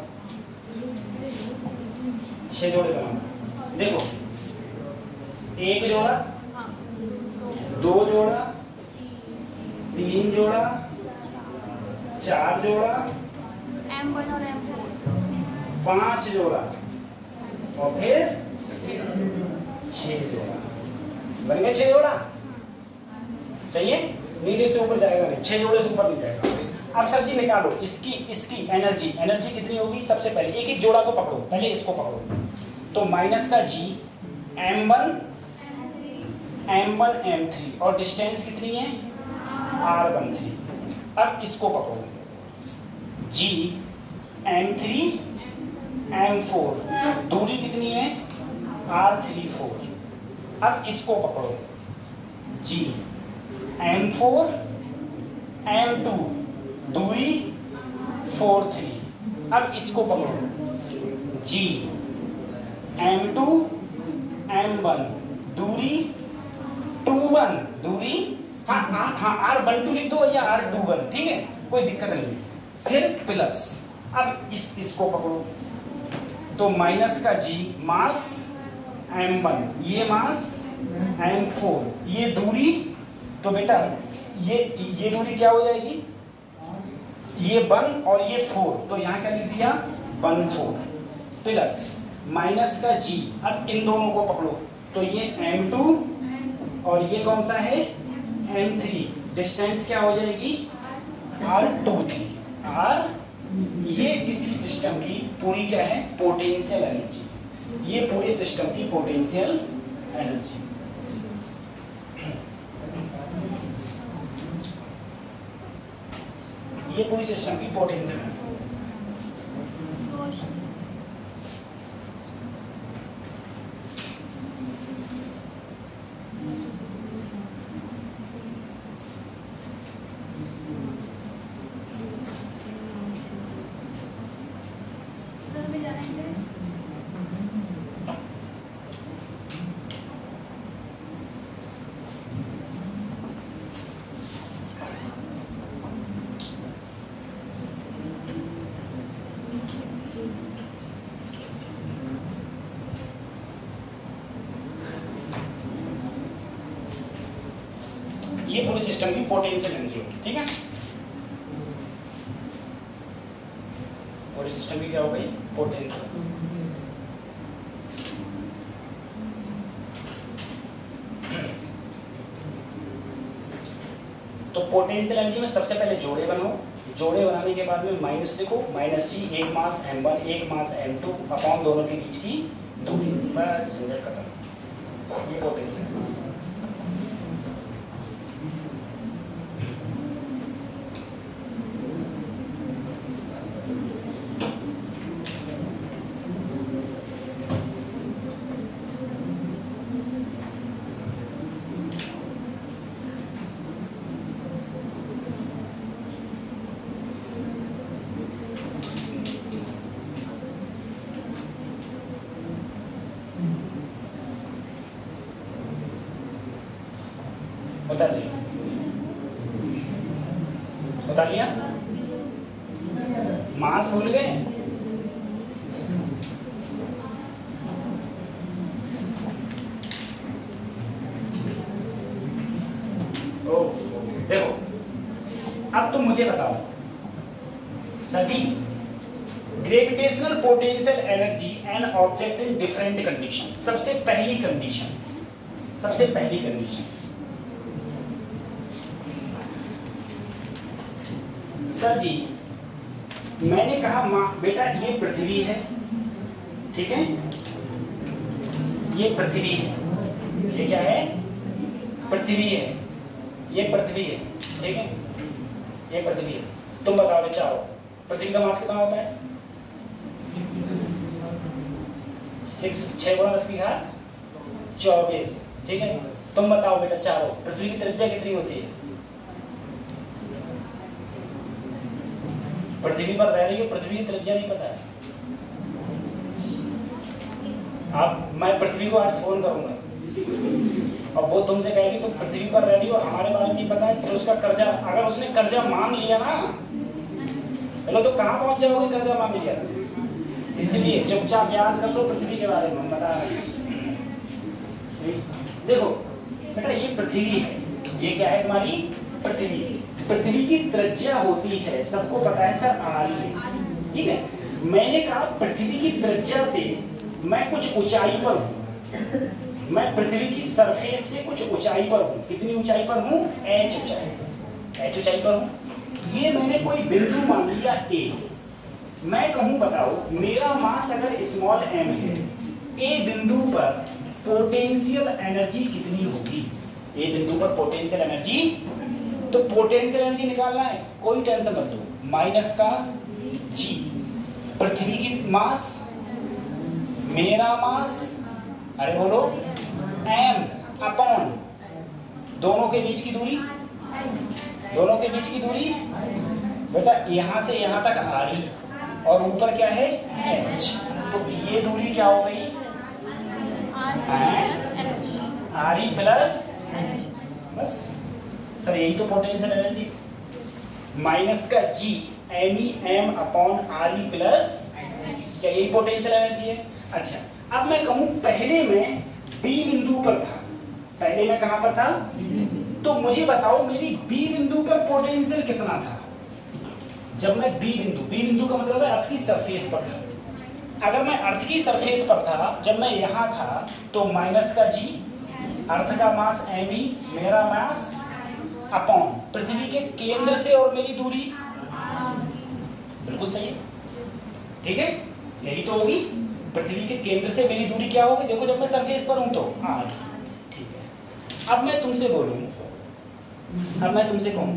A: 6 जोड़े बनाओ। देखो 1 जोड़ा, 2 जोड़ा, 3 जोड़ा, 4 जोड़ा,
B: M1 और M4,
A: 5 जोड़ा, और फिर 6 जोड़ा। बन गए 6 जोड़ा, सही है। नीचे से ऊपर जाएगा नहीं, 6 जोड़े से ऊपर नहीं जाएगा। अब सब्जी निकालो, इसकी एनर्जी कितनी होगी? सबसे पहले एक एक जोड़ा को पकड़ो, पहले इसको पकड़ो, तो माइनस का G, M1 M3, और डिस्टेंस कितनी है? R13। अब इसको पकड़ो, G M3 M4, दूरी कितनी है R34। अब इसको पकड़ो, G M4 M2, दूरी 43। अब इसको पकड़ो, G M2 M1, दूरी 21, दूरी हाँ R12 लिख दो या R21, ठीक है, कोई दिक्कत नहीं। फिर प्लस, अब इसको पकड़ो तो माइनस का G मास M1, ये मास M4, ये दूरी, तो बेटा ये दूरी क्या हो जाएगी, ये 1 और ये 4, तो यहाँ क्या लिख दिया 1 4 प्लस माइनस का G। अब इन दोनों को पकड़ो तो ये M2 और ये कौन सा है M3, डिस्टेंस क्या हो जाएगी R23। R ये किसी सिस्टम की पूरी क्या है पोटेंशियल एनर्जी, ये पूरे सिस्टम की पोटेंशियल एनर्जी। ये पूरी सिस्टम की पोटेंशियल एनर्जी। ये पूरी सिस्टम की पोटेंशियल एनर्जी होगी, ठीक है। पूरी सिस्टम की क्या हो गई पोटेंशियल। तो पोटेंशियल एनर्जी में सबसे पहले जोड़े बनाओ, जोड़े बनाने के बाद में माइनस लिखो, माइनस G, एक मास M1 एक मास M2 अपॉन दोनों के बीच की दूरी, बस झंझट खत्म। ये पोटेंशियल। उतार लिया, मास भूल गए। देखो अब तुम मुझे बताओ sir ji, gravitational potential energy and object in different condition. सबसे पहली कंडीशन सर जी, मैंने कहा बेटा ये पृथ्वी है, ठीक है, ये पृथ्वी है, ये क्या है पृथ्वी है, ये पृथ्वी है, ठीक है, ये पृथ्वी है। तुम बताओ बच्चा, पृथ्वी का मास कितना होता है 6 × 10⁻²४, ठीक है। तुम बताओ बेटा चारों, पृथ्वी की त्रिज्या कितनी होती है? पृथ्वी पर रह रही हो, पृथ्वी की त्रिज्या नहीं पता है? आप, मैं पृथ्वी को आज फोन करूंगा और वो तुमसे कहेगी तुम पृथ्वी पर रह रही हो, हमारे बारे में नहीं पता है, फिर उसका कर्जा, अगर उसने कर्जा मांग लिया ना, चलो तो कहाँ पहुंच जाओगे कर्जा मांग लिया। इसलिए चुपचाप याद कर लो पृथ्वी के बारे में बता रहे। देखो बेटा ये पृथ्वी है, ये क्या है तुम्हारी पृथ्वी। पृथ्वी की त्रिज्या होती है, सबको पता है सर, r, ठीक है। मैंने कहा पृथ्वी की त्रिज्या से मैं कुछ ऊंचाई पर हूं, मैं पृथ्वी की सरफेस से कुछ ऊंचाई पर हूं। कितनी ऊंचाई पर हूं? h ऊंचाई पर हूं। ये मैंने कोई बिंदु मान लिया A। मैं कहूं बताओ मेरा मास अगर स्मॉल m है, A बिंदु पर पोटेंशियल एनर्जी कितनी होगी? A बिंदु पर पोटेंशियल एनर्जी तो पोटेंशियल एनर्जी निकालना है, कोई टेंशन मत लो, माइनस का जी, पृथ्वी की मास, मेरा मास, अरे बोलो एम अपॉन दोनों के बीच की दूरी, दोनों के बीच की दूरी बेटा यहां से यहां तक आरी और ऊपर क्या है एच, तो ये दूरी क्या हो गई आरी प्लस, बस सर यही तो पोटेंशियल एनर्जी, माइनस का G M E M upon R E plus, क्या यही पोटेंशियल एनर्जी है। अच्छा अब मैं कहूं पहले मैं बी बिंदु पर था, पहले मैं कहां पर था, तो मुझे बताओ मेरी बी बिंदु पर पोटेंशियल कितना था जब मैं बी बिंदु का मतलब है अर्थ की सरफेस पर था। अगर मैं अर्थ की सरफेस पर था जब मैं यहां था तो माइनस का जी, अर्थ का मास एम ई, मेरा मास अपॉन पृथ्वी के केंद्र से और मेरी दूरी, बिल्कुल सही है, ठीक है यही तो होगी, पृथ्वी के केंद्र से मेरी दूरी क्या होगी, देखो जब मैं सरफेस पर हूं तो आर, ठीक है। अब मैं तुमसे बोलूं, अब मैं तुमसे कहूं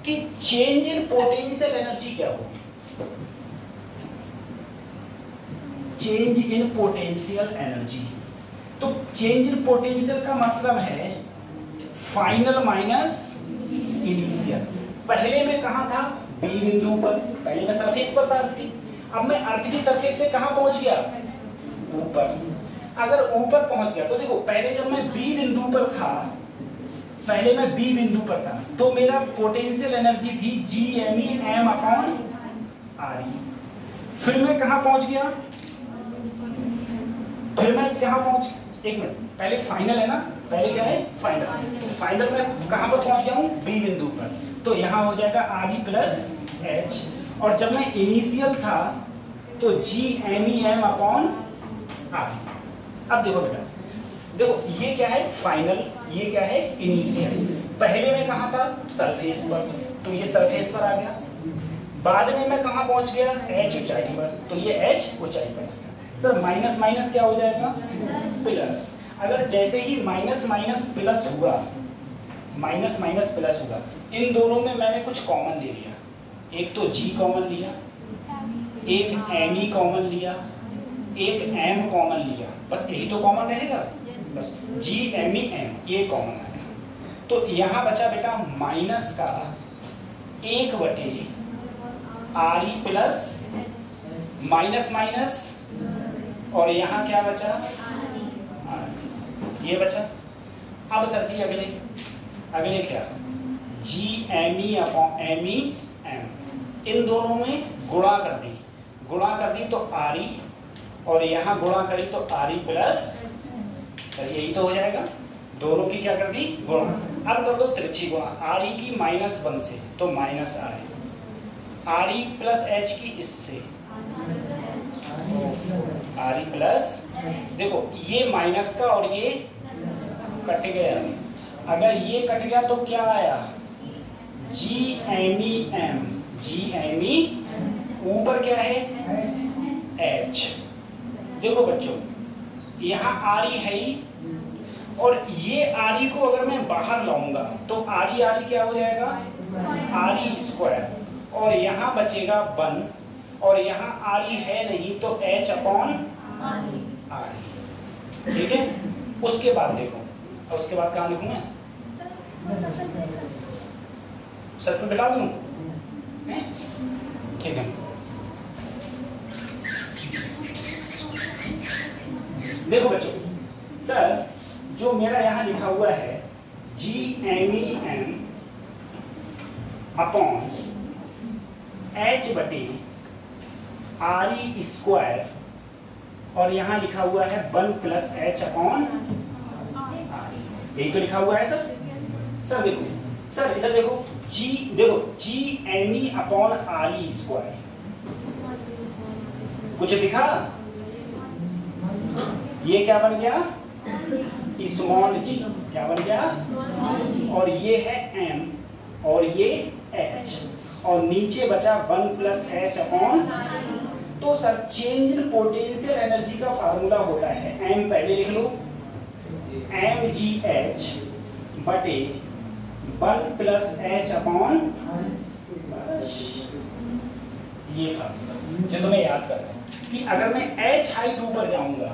A: कि चेंज इन पोटेंशियल एनर्जी क्या होगी, चेंज इन पोटेंशियल एनर्जी, तो चेंज इन पोटेंशियल का मतलब है फाइनल माइनस इनिशियल। पहले मैं कहां था बी बिंदु पर, पहले मैं सरफेस पर था अर्थ की, अब मैं अर्थ की सरफेस से कहां पहुंच गया ऊपर। अगर ऊपर पहुंच गया तो देखो पहले जब मैं बी बिंदु पर था, पहले मैं बी बिंदु पर था तो मेरा पोटेंशियल एनर्जी थी G M E M upon R E, फिर मैं कहां पहुंच गया, फिर मैं कहां पहुंच, एक मिनट पहले फाइनल है ना, पहले क्या है फाइनल, तो फाइनल में कहां पर पहुंच गया हूं बी बिंदु पर, तो यहां हो जाएगा आर ई प्लस एच, और जब मैं इनिशियल था तो G M E M upon R. अब देखो बेटा, देखो ये क्या है फाइनल, ये क्या है इनिशियल, पहले मैं कहां था सरफेस पर, तो ये सरफेस पर आ गया, बाद में मैं कहां पहुंच गया एच ऊंचाई पर, तो ये एच ऊंचाई पर। सर माइनस माइनस क्या हो जाएगा प्लस, अगर जैसे ही माइनस माइनस प्लस हुआ, माइनस माइनस प्लस हुआ, इन दोनों में मैंने कुछ कॉमन ले लिया, एक तो जी कॉमन लिया, एक एम ई कॉमन लिया, एक एम कॉमन लिया, बस यही तो कॉमन रहेगा, बस जी एम ई एम ये कॉमन आया, तो यहाँ बचा बेटा माइनस का 1/r E plus minus minus, और यहाँ क्या बचा ये बचा। अब सर जी अगले अगले क्या G M E upon M E M, इन दोनों में गुणा कर दी, गुणा कर दी तो आर ई, और यहाँ गुणा करी तो आर ई प्लस, सर यही तो हो जाएगा, दोनों की क्या कर दी गुणा। अब कर दो त्रिची गुणा, आर ई की -1 से तो minus are E plus H की इससे आर ई प्लस, देखो ये माइनस का और ये कट गया, अगर ये कट गया तो क्या आया G M E M, G M E ऊपर क्या है एच। देखो बच्चों यहाँ आर ई है ही, और ये आर ई को अगर मैं बाहर लाऊंगा तो आर ई क्या हो जाएगा आर ई स्क्वायर, और यहाँ बचेगा 1, और यहाँ आर ई है नहीं तो एच अपॉन आर ई, ठीक है। उसके बाद देखो, और उसके बाद कहाँ लिखूं मैं, सर पे बिठा दूं, ठीक है। देखो बच्चों सर जो मेरा यहाँ लिखा हुआ है G M E M upon H बटे आर ई स्क्वायर, और यहाँ लिखा हुआ है 1 प्लस एच अपॉन आर, यही तो लिखा हुआ है सर। सर देखो, सर इधर देखो जी, देखो G M E upon R E square, कुछ दिखा, ये क्या बन गया स्मॉल जी, क्या बन गया, और ये है एम और ये एच, और नीचे बचा 1 प्लस एच अपॉन। तो sir change in potential energy का फार्मूला होता है, एम पहले लिख लो, एम जी एच बटे 1 प्लस एच अपॉन, ये फार्मूला जो तुम्हें याद करना है कि अगर मैं एच हाइट ऊपर जाऊंगा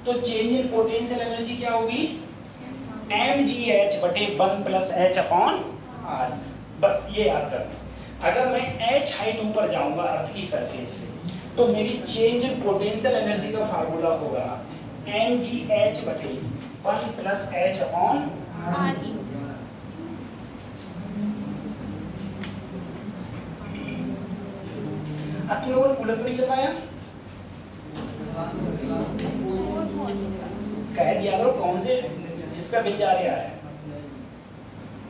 A: तो चेंज इन पोटेंशियल एनर्जी क्या होगी, mgh बटे 1 प्लस एच अपॉन आर। बस ये याद करना। अगर मैं एच हाइट ऊपर जाऊंगा अर्थ की सरफेस से तो मेरी चेंज इन पोटेंशियल एनर्जी का फार्मूला होगा mgh बटे 1 प्लस एच अपॉन आर। अब तुम लोगों ने कूलर को नहीं चलाया, कह दिया करो कौन से इसका बिल जा रहा है,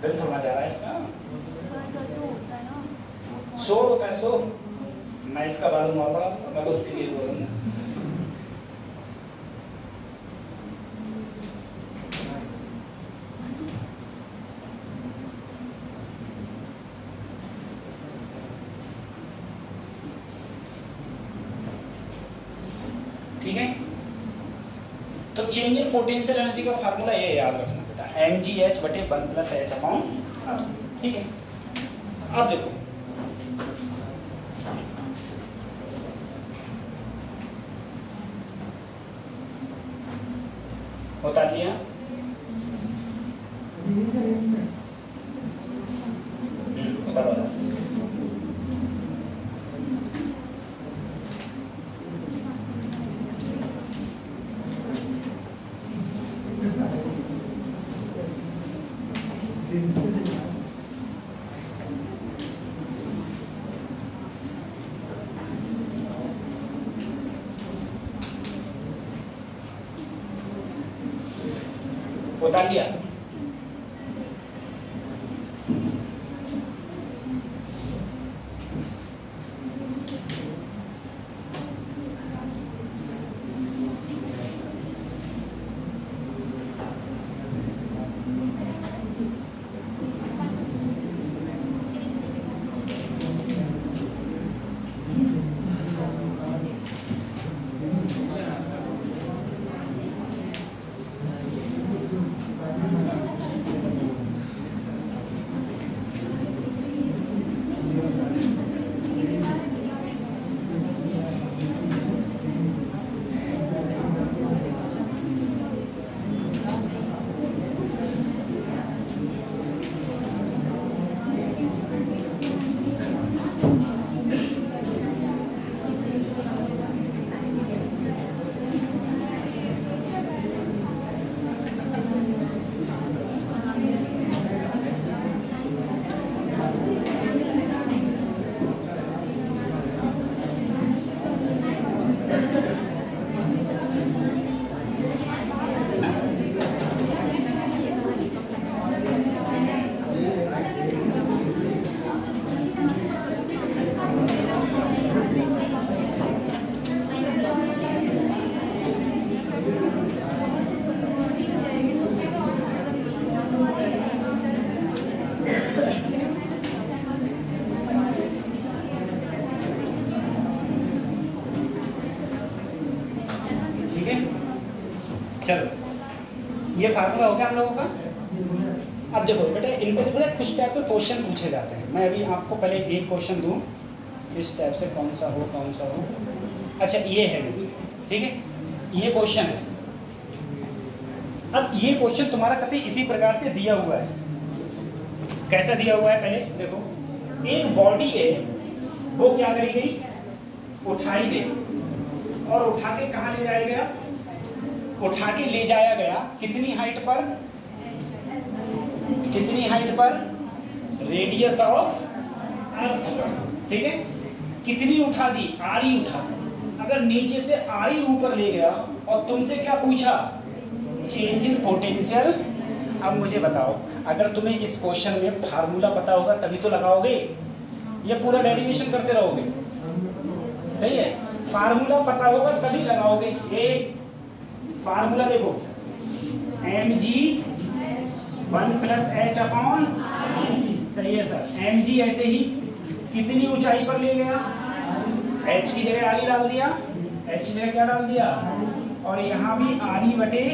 A: बिल थोड़ा जा रहा है इसका, शोर होता है शोर। मैं इसका बारे में मैं तो उसके लिए बोल रहा हूँ। ठीक है, तो चेंज इन पोटेंशियल एनर्जी का फार्मूला ये याद रखना बेटा, mgh बटे 1 प्लस एच अपॉन आर। ठीक है, अब देखो बता दिया, बता बता दिया। चलो ये फार्मूला हो गया हम लोगों का। अब देखो बेटा इनको देखो कुछ टाइप के क्वेश्चन पूछे जाते हैं। मैं अभी आपको पहले एक क्वेश्चन दूं इस टाइप से, कौन सा हो। अच्छा ये है वैसे, ठीक है, ये क्वेश्चन है। अब ये क्वेश्चन तुम्हारा कतई इसी प्रकार से दिया हुआ है। कैसा दिया हुआ है पहले देखो, एक बॉडी है वो क्या करी गई, उठाई गई और उठा के कहाँ ले जाया गया, उठा के ले जाया गया कितनी हाइट पर, कितनी हाइट पर, रेडियस ऑफ अर्थ, ठीक है। कितनी उठा दी, आरी उठा। अगर नीचे से आरी ऊपर ले गया और तुमसे क्या पूछा, चेंज इन पोटेंशियल। अब मुझे बताओ अगर तुम्हें इस क्वेश्चन में फार्मूला पता होगा तभी तो लगाओगे, ये पूरा डेरिवेशन करते रहोगे, सही है। फार्मूला पता होगा तभी लगाओगे। ये फार्मूला देखो, mg 1 प्लस एच अपॉन, सही है सर। mg ऐसे ही कितनी ऊंचाई पर ले गया, h की जगह आरी डाल दिया, h की जगह क्या डाल दिया, और यहाँ भी आरी बटे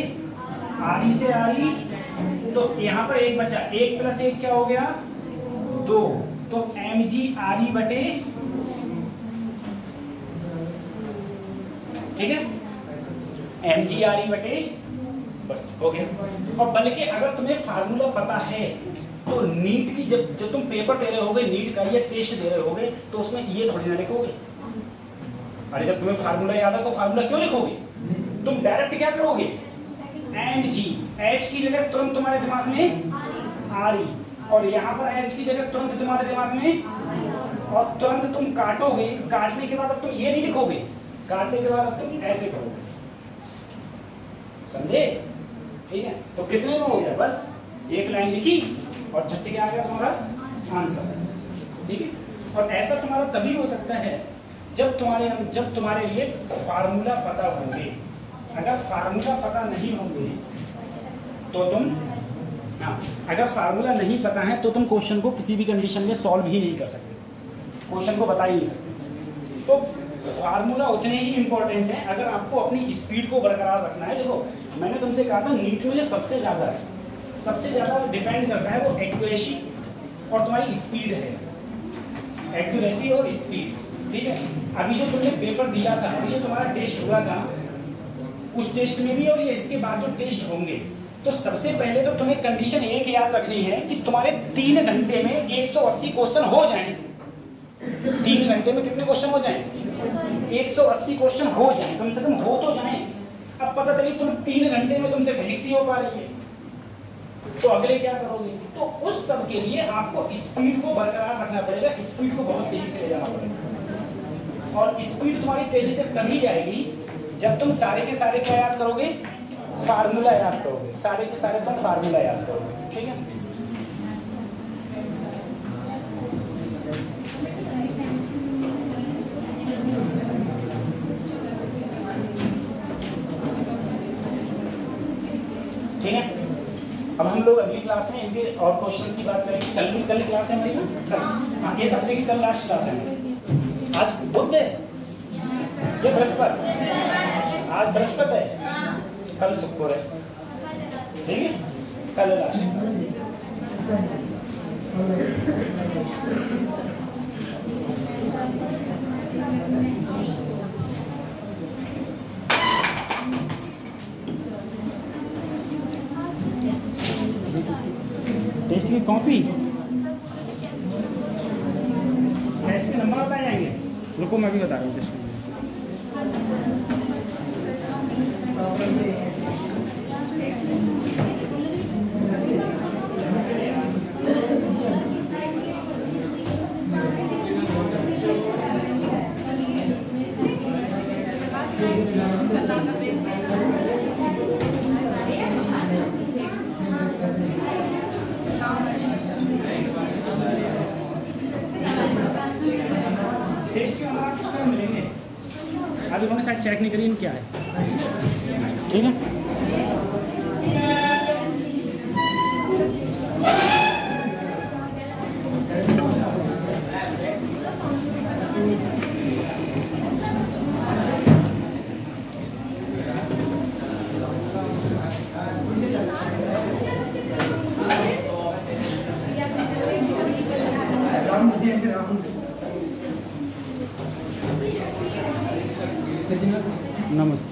A: RE से RE, तो यहाँ पर एक बचा, 1 + 1 क्या हो गया 2, तो mg RE बटे, ठीक है, mg RE बटे, बस हो गया। और बल्कि अगर तुम्हें फार्मूला पता है तो नीट की जब तुम पेपर दे रहे होगे, नीट का या टेस्ट दे रहे होगे, तो उसमें ये थोड़ी ना लिखोगे। अरे जब तुम्हें फार्मूला याद है तो फार्मूला क्यों लिखोगे, तुम डायरेक्ट क्या करोगे, mg, h की जगह तुरंत तुम्हारे दिमाग में RE, और यहाँ पर h की जगह तुरंत तुम्हारे दिमाग में, और तुरंत तुम काटोगे, काटने के बाद अब तुम ये नहीं लिखोगे, काटने के बाद अब तुम ऐसे करोगे, समझे, ठीक है। तो कितने में हो गया, बस एक लाइन लिखी और छट्टे के आ गया तुम्हारा आंसर, ठीक है। और ऐसा तुम्हारा तभी हो सकता है जब तुम्हारे लिए फार्मूला पता होंगे। अगर फार्मूला पता नहीं होंगे तो तुम, अगर फार्मूला नहीं पता है तो तुम क्वेश्चन को किसी भी कंडीशन में सॉल्व ही नहीं कर सकते, क्वेश्चन को बता ही नहीं सकते। तो फार्मूला उतने ही इंपॉर्टेंट है अगर आपको अपनी स्पीड को बरकरार रखना है। देखो मैंने तुमसे कहा था नीट में जो सबसे ज़्यादा डिपेंड करता है वो एक्यूरेसी और तुम्हारी स्पीड है, एक्यूरेसी और स्पीड, ठीक है। अभी जो तुमने पेपर दिया था, अभी जो तुम्हारा टेस्ट हुआ था, उस टेस्ट में भी और ये इसके बाद जो टेस्ट होंगे, तो सबसे पहले तो तुम्हें कंडीशन एक याद रखनी है कि तुम्हारे 3 घंटे में 180 क्वेश्चन हो जाएं। 3 घंटे में कितने क्वेश्चन हो जाएं, 180 क्वेश्चन हो जाएं, कम से कम हो तो जाएं। अब पता चली तुम 3 घंटे में तुमसे फिजिक्स ही हो पा रही है, तो अगले क्या करोगे। तो उस सब के लिए आपको स्पीड को बरकरार रखना पड़ेगा, स्पीड को बहुत तेजी से ले जाना पड़ेगा। और स्पीड तुम्हारी तेजी से तभी जाएगी जब तुम सारे के सारे क्या याद करोगे, फार्मूला याद करोगे, सारे के सारे तुम फार्मूला याद करोगे, ठीक है। ठीक है, अब हम लोग अगली क्लास में इनके और क्वेश्चंस की बात करेंगे। कल क्लास है हमारी ना, हाँ इस हफ्ते की कल लास्ट क्लास है। आज बुध है ये बृहस्पति, आज बृहस्पति है, कल शुक्र है, ठीक है, कल लास्ट क्लास। टेस्ट की कॉपी, टेस्ट के नंबर बताए जाएंगे, रुको मैं भी बता रहा हूँ टेस्ट। टेस्ट के नंबर आपको मिलेंगे, अभी उन्होंने शायद चेक नहीं करी इन क्या है, ठीक है। नमस्ते।